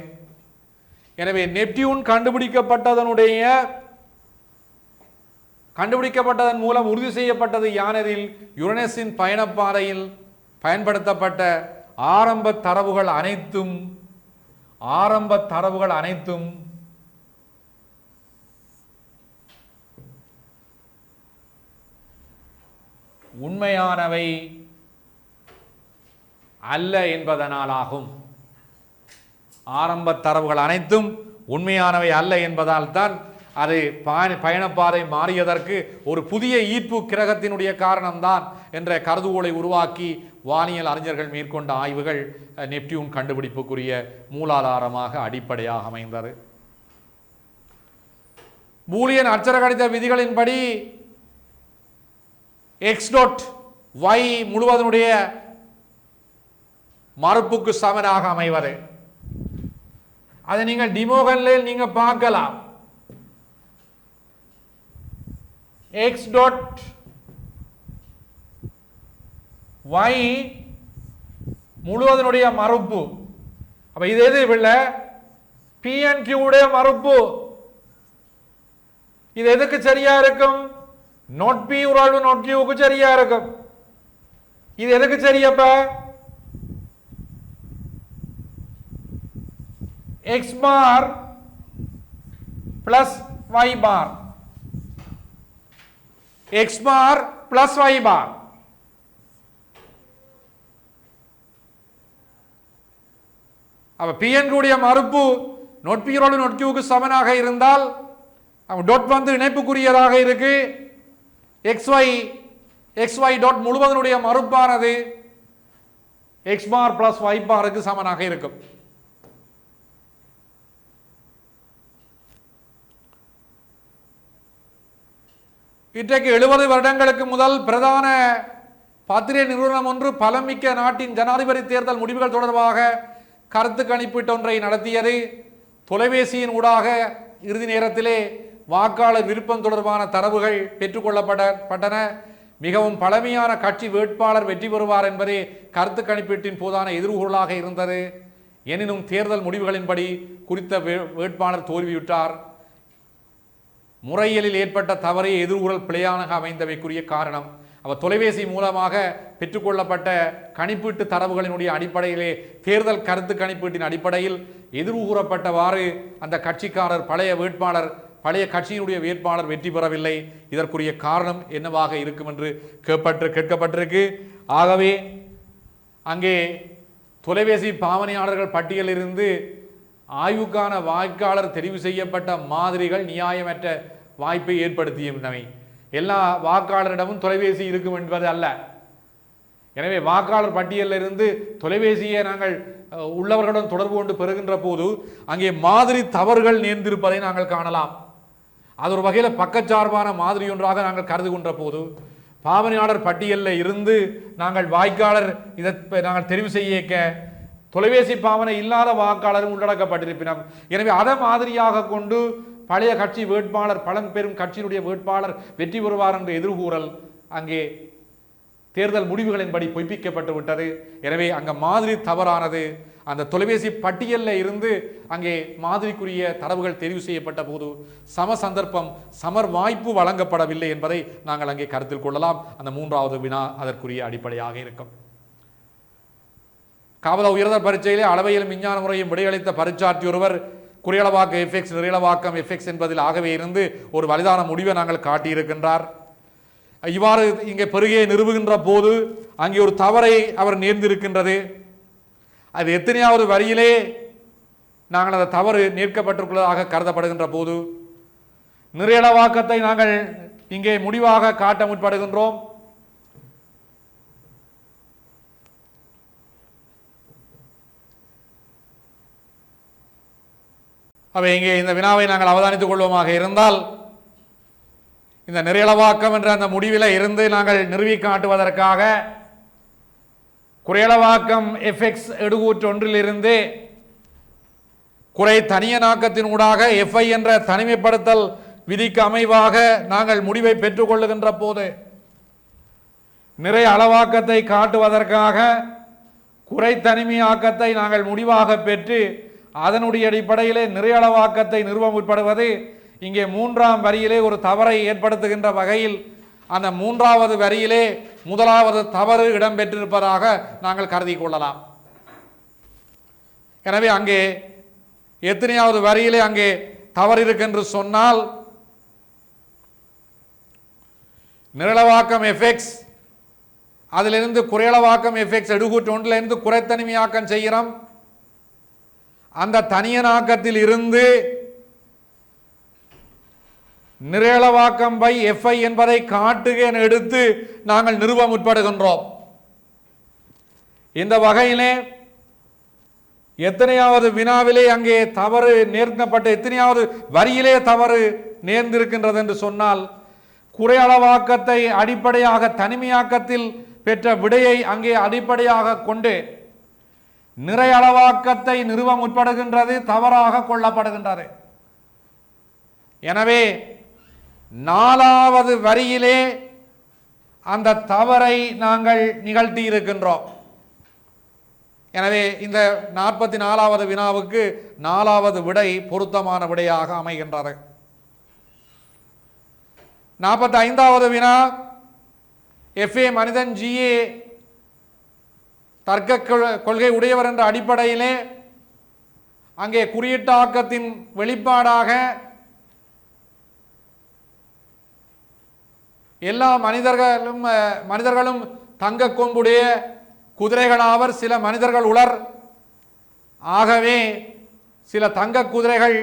எனவே நெப்டியூன் கண்டுபிடிக்கப்பட்டதன் மூலம் உறுதி செய்யப்பட்டது யானெனில் யுரேனஸின் பயணப்பாதையில் பயன்படுத்தப்பட்ட ஆரம்ப தரவுகள் அனைத்தும் உண்மையானவை அல்ல என்பதனாலாகும். ஆரம்ப தரவுகள் அனைத்தும் உண்மையானவை அல்ல என்பதால் தான் அது பயணப்பாதை மாறியதற்கு ஒரு புதிய ஈர்ப்பு கிரகத்தினுடைய காரணம்தான் என்ற கருதுகோளை உருவாக்கி வானியல் அறிஞர்கள் மேற்கொண்ட ஆய்வுகள் நெப்டியூன் கண்டுபிடிப்புக்குரிய மூலாதாரமாக அடிப்படையாக அமைந்தது. பூலியன் அச்சரகணித விதிகளின்படி எக்ஸ் டாட் y முழுவதனுடைய மறுப்புக்கு சமனாக அமைவது. அதை நீங்கள் டிமோகனில் நீங்க பார்க்கலாம். எக்ஸ் டாட் y முழுவதனுடைய மறுப்பு. அப்ப இது எது இல்லை PNQ உடைய மறுப்பு. இது எதுக்கு சரியா இருக்கும்? நோட் P உராழ்வு நோட் Qக்கு சரியா இருக்கும். இது எதுக்கு சரியப்ப? X bar plus Y bar, X bar plus Y bar. அப்ப PNQ உடைய மறுப்பு நோட் P உராழ்வு நோட் Qக்கு சமனாக இருந்தால் டாட் வந்து இணைப்புக்குரியதாக இருக்கு. XY டாட் முழுவதனுடைய மறுப்பானது X பார் பிளஸ் Y பாருக்கு சமனாக இருக்கும். இன்றைக்கு 70 வருடங்களுக்கு முதல் பிரதான பத்திரிகை நிறுவனம் ஒன்று பலமிக்க நாட்டின் ஜனாதிபதி தேர்தல் முடிவுகள் தொடர்பாக கருத்து கணிப்பீட்டு ஒன்றை நடத்தியது. தொலைபேசியின் ஊடாக இறுதி நேரத்திலே வாக்காளர் விருப்பம் தொடர்பான தரவுகள் பெற்றுக்கொள்ளப்பட்டன. மிகவும் பழமையான கட்சி வேட்பாளர் வெற்றி பெறுவார் என்பதே கருத்து கணிப்பீட்டின் போதான எதிர்கூறலாக இருந்தது. எனினும் தேர்தல் முடிவுகளின்படி குறித்த வேட்பாளர் தோல்வியுற்றார். முறையியலில் ஏற்பட்ட தவறே எதிர்கூறல் பிழையாக அமைந்தவைக்குரிய காரணம். அவ தொலைபேசி மூலமாக பெற்றுக்கொள்ளப்பட்ட கணிப்பீட்டு தரவுகளினுடைய அடிப்படையிலே தேர்தல் கருத்து கணிப்பீட்டின் அடிப்படையில் எதிர்கூறப்பட்டவாறு அந்த கட்சிக்காரர் பழைய கட்சியினுடைய வேட்பாளர் வெற்றி பெறவில்லை. இதற்குரிய காரணம் என்னவாக இருக்கும் என்று கேட்கப்பட்டிருக்கு. ஆகவே அங்கே தொலைபேசி பாவனையாளர்கள் பட்டியலிருந்து ஆய்வுக்கான வாக்காளர் தெரிவு செய்யப்பட்ட மாதிரிகள் நியாயமற்ற வாய்ப்பை ஏற்படுத்தியவை. எல்லா வாக்காளரிடமும் தொலைபேசி இருக்கும் என்பது அல்ல. எனவே வாக்காளர் பட்டியலில் இருந்து தொலைபேசியை நாங்கள் உள்ளவர்களுடன் தொடர்பு கொண்டு பெறுகின்ற போது அங்கே மாதிரி தவறுகள் நேர்ந்திருப்பதை நாங்கள் காணலாம். அது ஒரு வகையில் பக்கச்சார்பான மாதிரி ஒன்றாக நாங்கள் கருது கொண்ட போது பாவனையாளர் பட்டியலில் இருந்து நாங்கள் வாக்காளர் இதை நாங்கள் தெரிவு செய்ய தொலைபேசி பாவனை இல்லாத வாக்காளரும் உள்ளடக்கப்பட்டிருப்பினோம். எனவே அதை மாதிரியாக கொண்டு பழைய கட்சி வேட்பாளர் பழம்பெரும் கட்சியினுடைய வேட்பாளர் வெற்றி பெறுவார் என்ற எதிர்கூறல் அங்கே தேர்தல் முடிவுகளின்படி பொய்ப்பிக்கப்பட்டு விட்டது. எனவே அங்கே மாதிரி தவறானது. அந்த தொலைபேசி பட்டியலில் இருந்து அங்கே மாதிரிக்குரிய தரவுகள் தெரிவு செய்யப்பட்ட போது சம சந்தர்ப்பம் சமர் வாய்ப்பு வழங்கப்படவில்லை என்பதை நாங்கள் அங்கே கருத்தில் கொள்ளலாம். அந்த மூன்றாவது வினா அதற்குரிய அடிப்படையாக இருக்கும். காவல உயர்தர பரீட்சையிலே அளவையில் விஞ்ஞான முறையும் விடையளித்த பரீட்சார்த்தி ஒருவர் குறியளவாக்க எஃப்எக்ஸ் நிறையளவாக்கம் எஃப்எக்ஸ் என்பதில் ஆகவே இருந்து ஒரு வலிதான முடிவை நாங்கள் காட்டியிருக்கின்றார். இவ்வாறு இங்கே பெருகையை நிறுவுகின்ற போது அங்கே ஒரு தவறை அவர் நேர்ந்திருக்கின்றது. அது எத்தனையாவது வரியிலே நாங்கள் அந்த தவறு நேர்க்கப்பட்டிருக்கிறதாக கருதப்படுகின்ற போது நிறையளவாக்கத்தை நாங்கள் இங்கே முடிவாக காட்ட முற்படுகின்றோம். அவை இங்கே இந்த வினாவை நாங்கள் அவதானித்துக் கொள்வோமாக இருந்தால் இந்த நிறையளவாக்கம் என்ற அந்த முடிவில் இருந்து நாங்கள் நிறுவி காட்டுவதற்காக குறையளவாக்கம் எஃப்எக்ஸ் எடுகூற்றொன்றிலிருந்து குறை தனியனாக்கத்தின் ஊடாக எஃப்ஐ என்ற தனிமைப்படுத்தல் விதிக்கு அமைவாக நாங்கள் முடிவை பெற்றுக்கொள்ளுகின்ற போது நிறைய அளவாக்கத்தை காட்டுவதற்காக குறை தனிமையாக்கத்தை நாங்கள் முடிவாக பெற்று அதனுடைய அடிப்படையிலே நிறைய அளவாக்கத்தை நிறுவ முற்படுவது இங்கே மூன்றாம் வரியிலே ஒரு தவறை ஏற்படுத்துகின்ற வகையில் அந்த மூன்றாவது வரியிலே முதலாவது தவறு இடம்பெற்றிருப்பதாக நாங்கள் கருதி கொள்ளலாம். எனவே அங்கே எத்தனையாவது வரியிலே அங்கே தவறு இருக்கென்று சொன்னால் நிரளவாக்கம் எஃப்எக்ஸ் அதிலிருந்து குறையளவாக்கம் எஃப்எக்ஸ் எடுகூற்று ஒன்றிலிருந்து குறைத்தனிமையாக்கம் செய்கிறோம். அந்த தனியனாக்கத்தில் இருந்து நிறையளவாக்கம் பை எஃப்ஐ என்பதை காட்டுக எடுத்து நாங்கள் நிறுவ முற்படுகின்றோம். இந்த வகையிலே எத்தனையாவது வினாவிலே அங்கே தவறு நேர்க்கப்பட்ட எத்தனையாவது வரியிலே தவறு நேர்ந்திருக்கின்றது என்று சொன்னால் குறையளவாக்கத்தை அடிப்படையாக தனிமையாக்கத்தில் பெற்ற விடையை அங்கே அடிப்படையாக கொண்டு நிறையளவாக்கத்தை நிறுவ முற்படுகின்றது தவறாக கொள்ளப்படுகின்றது. எனவே நாலாவது வரியிலே அந்த தவறை நாங்கள் நிகழ்த்தி இருக்கின்றோம். எனவே இந்த 44வது வினாவுக்கு 4வது விடை பொருத்தமான விடையாக அமைகின்றது. 45வது வினா, FA மனிதன், GA தர்க்க கொள்கை உடையவர் என்ற அடிப்படையிலே அங்கே குறியீட்டாக்கத்தின் வெளிப்பாடாக எல்லா மனிதர்களும் தங்க கொம்புடைய குதிரைகளாவர், சில மனிதர்கள் உலர். ஆகவே சில தங்க குதிரைகள்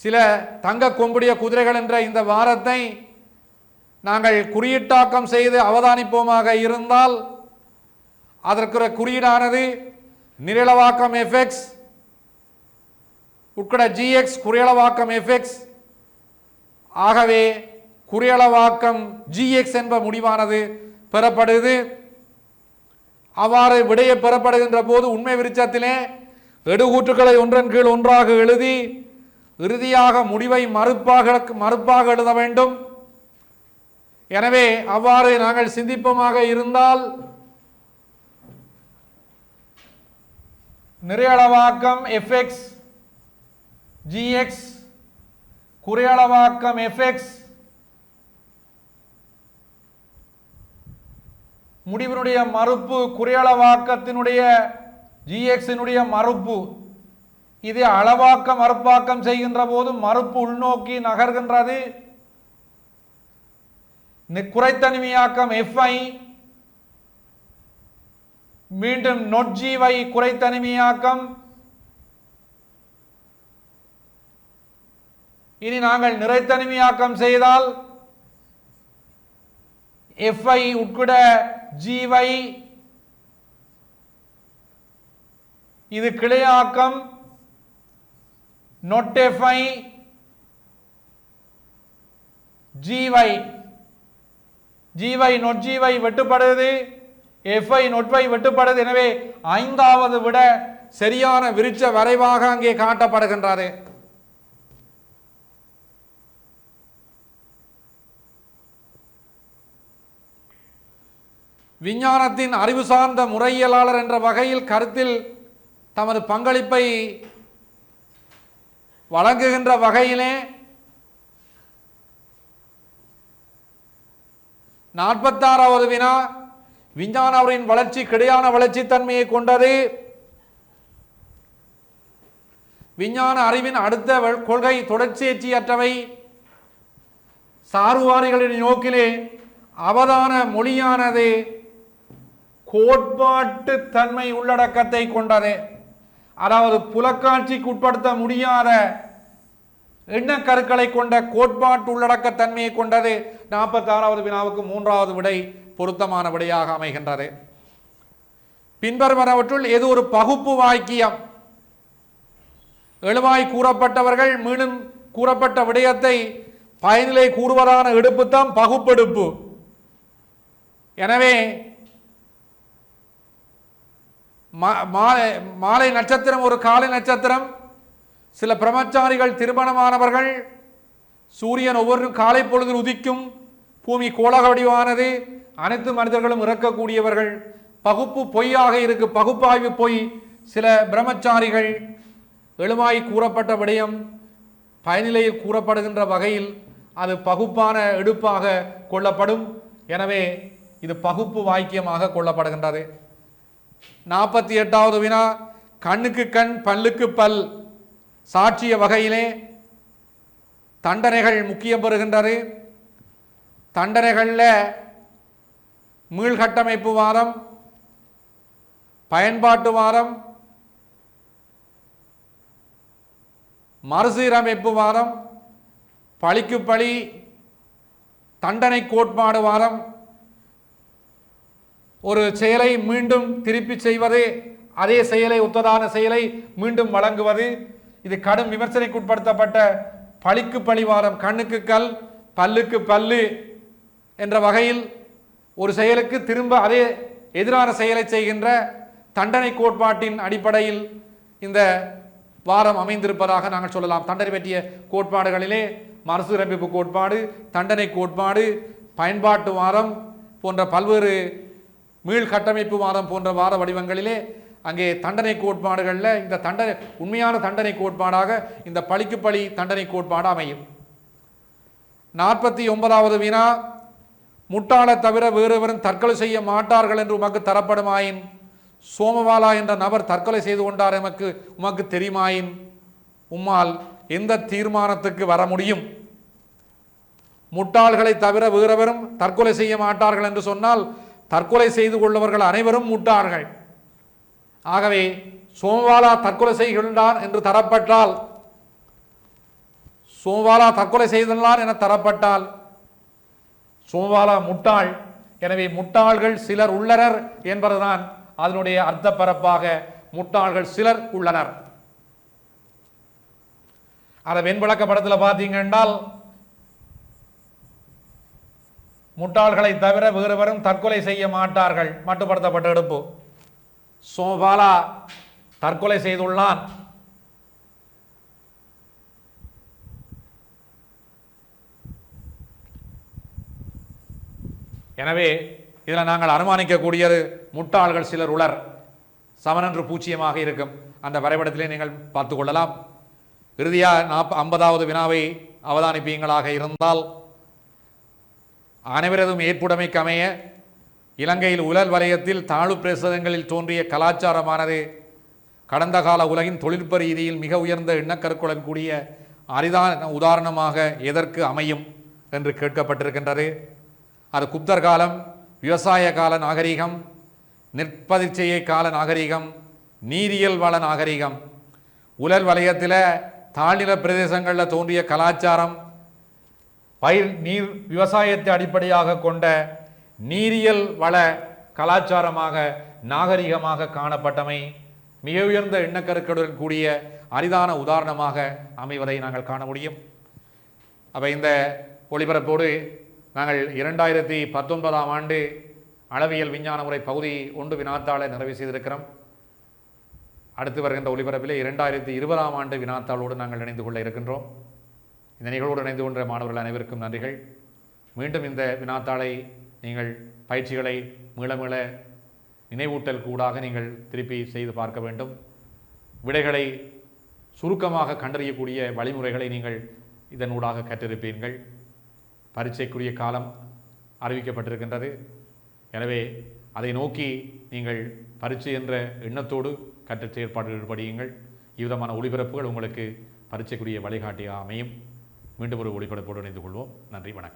சில தங்க கொம்புடைய குதிரைகள் என்ற இந்த வாரத்தை நாங்கள் குறியீட்டாக்கம் செய்து அவதானிப்போமாக இருந்தால் அதற்கு குறியீடானது நிரளவாக்கம் FX உட்கட GX குறியளவாக்கம் FX. ஆகவே குறியளவாக்கம் GX என்ப முடிவானது பெறப்படுது. அவ்வாறு விடையை பெறப்படுகின்ற போது உண்மை விருட்சத்திலே எடுகூற்றுக்களை ஒன்றன் கீழ் ஒன்றாக எழுதி இறுதியாக முடிவை மறுப்பாக எழுத வேண்டும். எனவே அவ்வாறு நாங்கள் சிந்திப்போமாக இருந்தால் நிறையளவாக்கம் FX GX குறியளவாக்கம் FX முடிவினுடைய மறுப்பு குறியளவாக்கத்தினுடைய GX மறுப்பு. இது அளவாக்கம் மறுப்பாக்கம் செய்கின்ற போது மறுப்பு உள்நோக்கி நகர்கின்றது. குறைத்தனிமையாக்கம் FI மீண்டும் நொட் GY குறைத்தனிமையாக்கம். இனி நாங்கள் நிறைத்தனிமையாக்கம் செய்தால் FI உட்கூட GY இது கிளையாக்கம். Not FI GY not GY வெட்டுப்படுது, FI not Y வெட்டுப்படுது. எனவே 5வது விட சரியான விருட்ச வரைவாக அங்கே காட்டப்படுகின்றது. விஞ்ஞானத்தின் அறிவு சார்ந்த முறையியலாளர் என்ற வகையில் கருத்தில் தமது பங்களிப்பை வழங்குகின்ற வகையிலே 46வது வினா, விஞ்ஞானவரின் வளர்ச்சி கிடையான வளர்ச்சி தன்மையை கொண்டது. விஞ்ஞான அறிவின் அடுத்த கொள்கை தொடர்ச்சியற்றவை. சார்வாரிகளின் நோக்கிலே அவதான மொழியானது கோட்பாட்டு தன்மை உள்ளடக்கத்தை கொண்டது. அதாவது புலக்காட்சிக்கு உட்படுத்த முடியாத எண்ணக்கருக்களை கொண்ட கோட்பாட்டு உள்ளடக்க தன்மையை கொண்டது. 46வது வினாவுக்கு 3வது விடை பொருத்தமான விடையாக அமைகின்றது. பின்வருவனவற்றுள் எது ஒரு பகுப்பு வாக்கியம்? எழுவாய் கூறப்பட்டவர்கள் மீண்டும் கூறப்பட்ட விடயத்தை பயனிலை கூறுவதான எடுப்புத்தான் பகுப்பெடுப்பு. எனவே மாலை நட்சத்திரம் ஒரு காலை நட்சத்திரம், சில பிரம்மச்சாரிகள் திருமணமானவர்கள், சூரியன் ஒவ்வொரு காலை பொழுதில் உதிக்கும், பூமி கோளக வடிவானது, அனைத்து மனிதர்களும் இறக்கக்கூடியவர்கள். பகுப்பு பொய்யாக இருக்கு, பகுப்பாய்வு பொய். சில பிரம்மச்சாரிகள் எழுமாய் கூறப்பட்ட விடயம் பயனிலையில் கூறப்படுகின்ற வகையில் அது பகுப்பான எடுப்பாக கொள்ளப்படும். எனவே இது பகுப்பு வாக்கியமாக கொள்ளப்படுகின்றது. 48வது வினா, கண்ணுக்கு கண் பல்லுக்கு பல் சாட்சிய வகையிலே தண்டனைகள் முக்கியம் பெறுகின்றது. தண்டனைகளில் மீள்கட்டமைப்பு வாதம், பயன்பாட்டு வாதம், மறுசீரமைப்பு வாதம், பழிக்கு பழி, தண்டனை கோட்பாடு வாதம், ஒரு செயலை மீண்டும் திருப்பி செய்வது, அதே செயலை ஒத்ததான செயலை மீண்டும் வழங்குவது. இது கடும் விமர்சனைக்கு உட்படுத்தப்பட்ட பழிக்கு பழிவாதம். கண்ணுக்கு கல் பல்லுக்கு பல்லு என்ற வகையில் ஒரு செயலுக்கு திரும்ப அதே எதிரான செயலை செய்கின்ற தண்டனை கோட்பாட்டின் அடிப்படையில் இந்த வாரம் அமைந்திருப்பதாக நாங்கள் சொல்லலாம். தண்டனை பற்றிய கோட்பாடுகளிலே மறுசீரமைப்பு கோட்பாடு, தண்டனை கோட்பாடு, பயன்பாட்டு வாதம், போன்ற பல்வேறு மீள்கட்டமைப்பு வாதம் போன்ற வாத வடிவங்களிலே அங்கே தண்டனை கோட்பாடுகளில் இந்த உண்மையான தண்டனை கோட்பாடாக இந்த பழிக்கு பழி தண்டனை கோட்பாடு அமையும். 49வது வினா, முட்டாளை தவிர வேறெவரும் தற்கொலை செய்ய மாட்டார்கள் என்று உமக்கு தரப்படுமாயின், சோமபாலா என்ற நபர் தற்கொலை செய்து கொண்டார் உமக்கு தெரியுமாயின் உம்மால் எந்த தீர்மானத்துக்கு வர முடியும்? முட்டாள்களை தவிர வேறெவரும் தற்கொலை செய்ய மாட்டார்கள் என்று சொன்னால் தற்கொலை செய்து கொள்ளவர்கள் அனைவரும் முட்டாள்கள். ஆகவே சோமபாலா தற்கொலை செய்கின்றான் என்று தரப்பட்டால், சோமபாலா தற்கொலை செய்துள்ளார் என தரப்பட்டால் சோமபாலா முட்டாள். எனவே முட்டாள்கள் சிலர் உள்ளனர் என்பதுதான் அதனுடைய அர்த்த பரப்பாக முட்டாள்கள் சிலர் உள்ளனர். அதை வெண்விளக்க படத்தில் பார்த்தீங்க என்றால் முட்டாள்களை தவிர வேறுவரும் தற்கொலை செய்ய மாட்டார்கள் மட்டுப்படுத்தப்பட்ட எடுப்பு. சோமபாலா தற்கொலை செய்துள்ளான். எனவே இதில் நாங்கள் அனுமானிக்கக்கூடியது முட்டாள்கள் சிலர் உளர், சமனன்று பூச்சியமாக இருக்கும். அந்த வரைபடத்திலே நீங்கள் பார்த்து கொள்ளலாம். இறுதியாக 50வது வினாவை அவதானிப்பீங்களாக இருந்தால், அனைவரதும் ஏற்புடைமைக்கு அமைய இலங்கையில் உலர் வலயத்தில் தாழ்வு பிரதேசங்களில் தோன்றிய கலாச்சாரமானது கடந்த கால உலகின் தொழில்நுட்ப ரீதியில் மிக உயர்ந்த எண்ணக்கருக்களுடன் கூடிய அரிதான உதாரணமாக எதற்கு அமையும் என்று கேட்கப்பட்டிருக்கின்றது. அது குப்தர் காலம், விவசாய கால நாகரிகம், நெற்பதிர்ச்செய்கை கால நாகரிகம், நீரியல் வள நாகரிகம். உலர் வலயத்தில் தாழ்நில பிரதேசங்களில் தோன்றிய கலாச்சாரம் நீர் விவசாயத்தை அடிப்படையாக கொண்ட நீரியல் வள கலாச்சாரமாக நாகரிகமாக காணப்பட்டமை மிக உயர்ந்த எண்ணக்கருக்களுடன் கூடிய அரிதான உதாரணமாக அமைவதை நாங்கள் காண முடியும். அப்போ இந்த ஒளிபரப்போடு நாங்கள் 2019ஆம் ஆண்டு அளவியல் விஞ்ஞான முறை பகுதி 1 வினாத்தாளை நிறைவு செய்திருக்கிறோம். அடுத்து வருகின்ற ஒளிபரப்பிலே 2020ஆம் ஆண்டு வினாத்தாளோடு நாங்கள் இணைந்து கொள்ள இருக்கின்றோம். இந்த நிகழ்வோடு இணைந்து கொண்ட மாணவர்கள் அனைவருக்கும் நன்றிகள். மீண்டும் இந்த வினாத்தாளை நீங்கள் பயிற்சிகளை மீள மீள நினைவூட்டல் கூடாக நீங்கள் திருப்பி செய்து பார்க்க வேண்டும். விடைகளை சுருக்கமாக கண்டறியக்கூடிய வழிமுறைகளை நீங்கள் இதனூடாக கற்றிருப்பீர்கள். பரீட்சைக்குரிய காலம் அறிவிக்கப்பட்டிருக்கின்றது. எனவே அதை நோக்கி நீங்கள் பரீட்சை என்ற எண்ணத்தோடு கற்ற செயற்பாடுகள் ஈடுபடுங்கள். இவ்விதமான ஒளிபரப்புகள் உங்களுக்கு பரீட்சைக்குரிய வழிகாட்டியாக அமையும். மீண்டும் ஒரு ஒளிபரப்போடு இணைந்து கொள்வோம். நன்றி, வணக்கம்.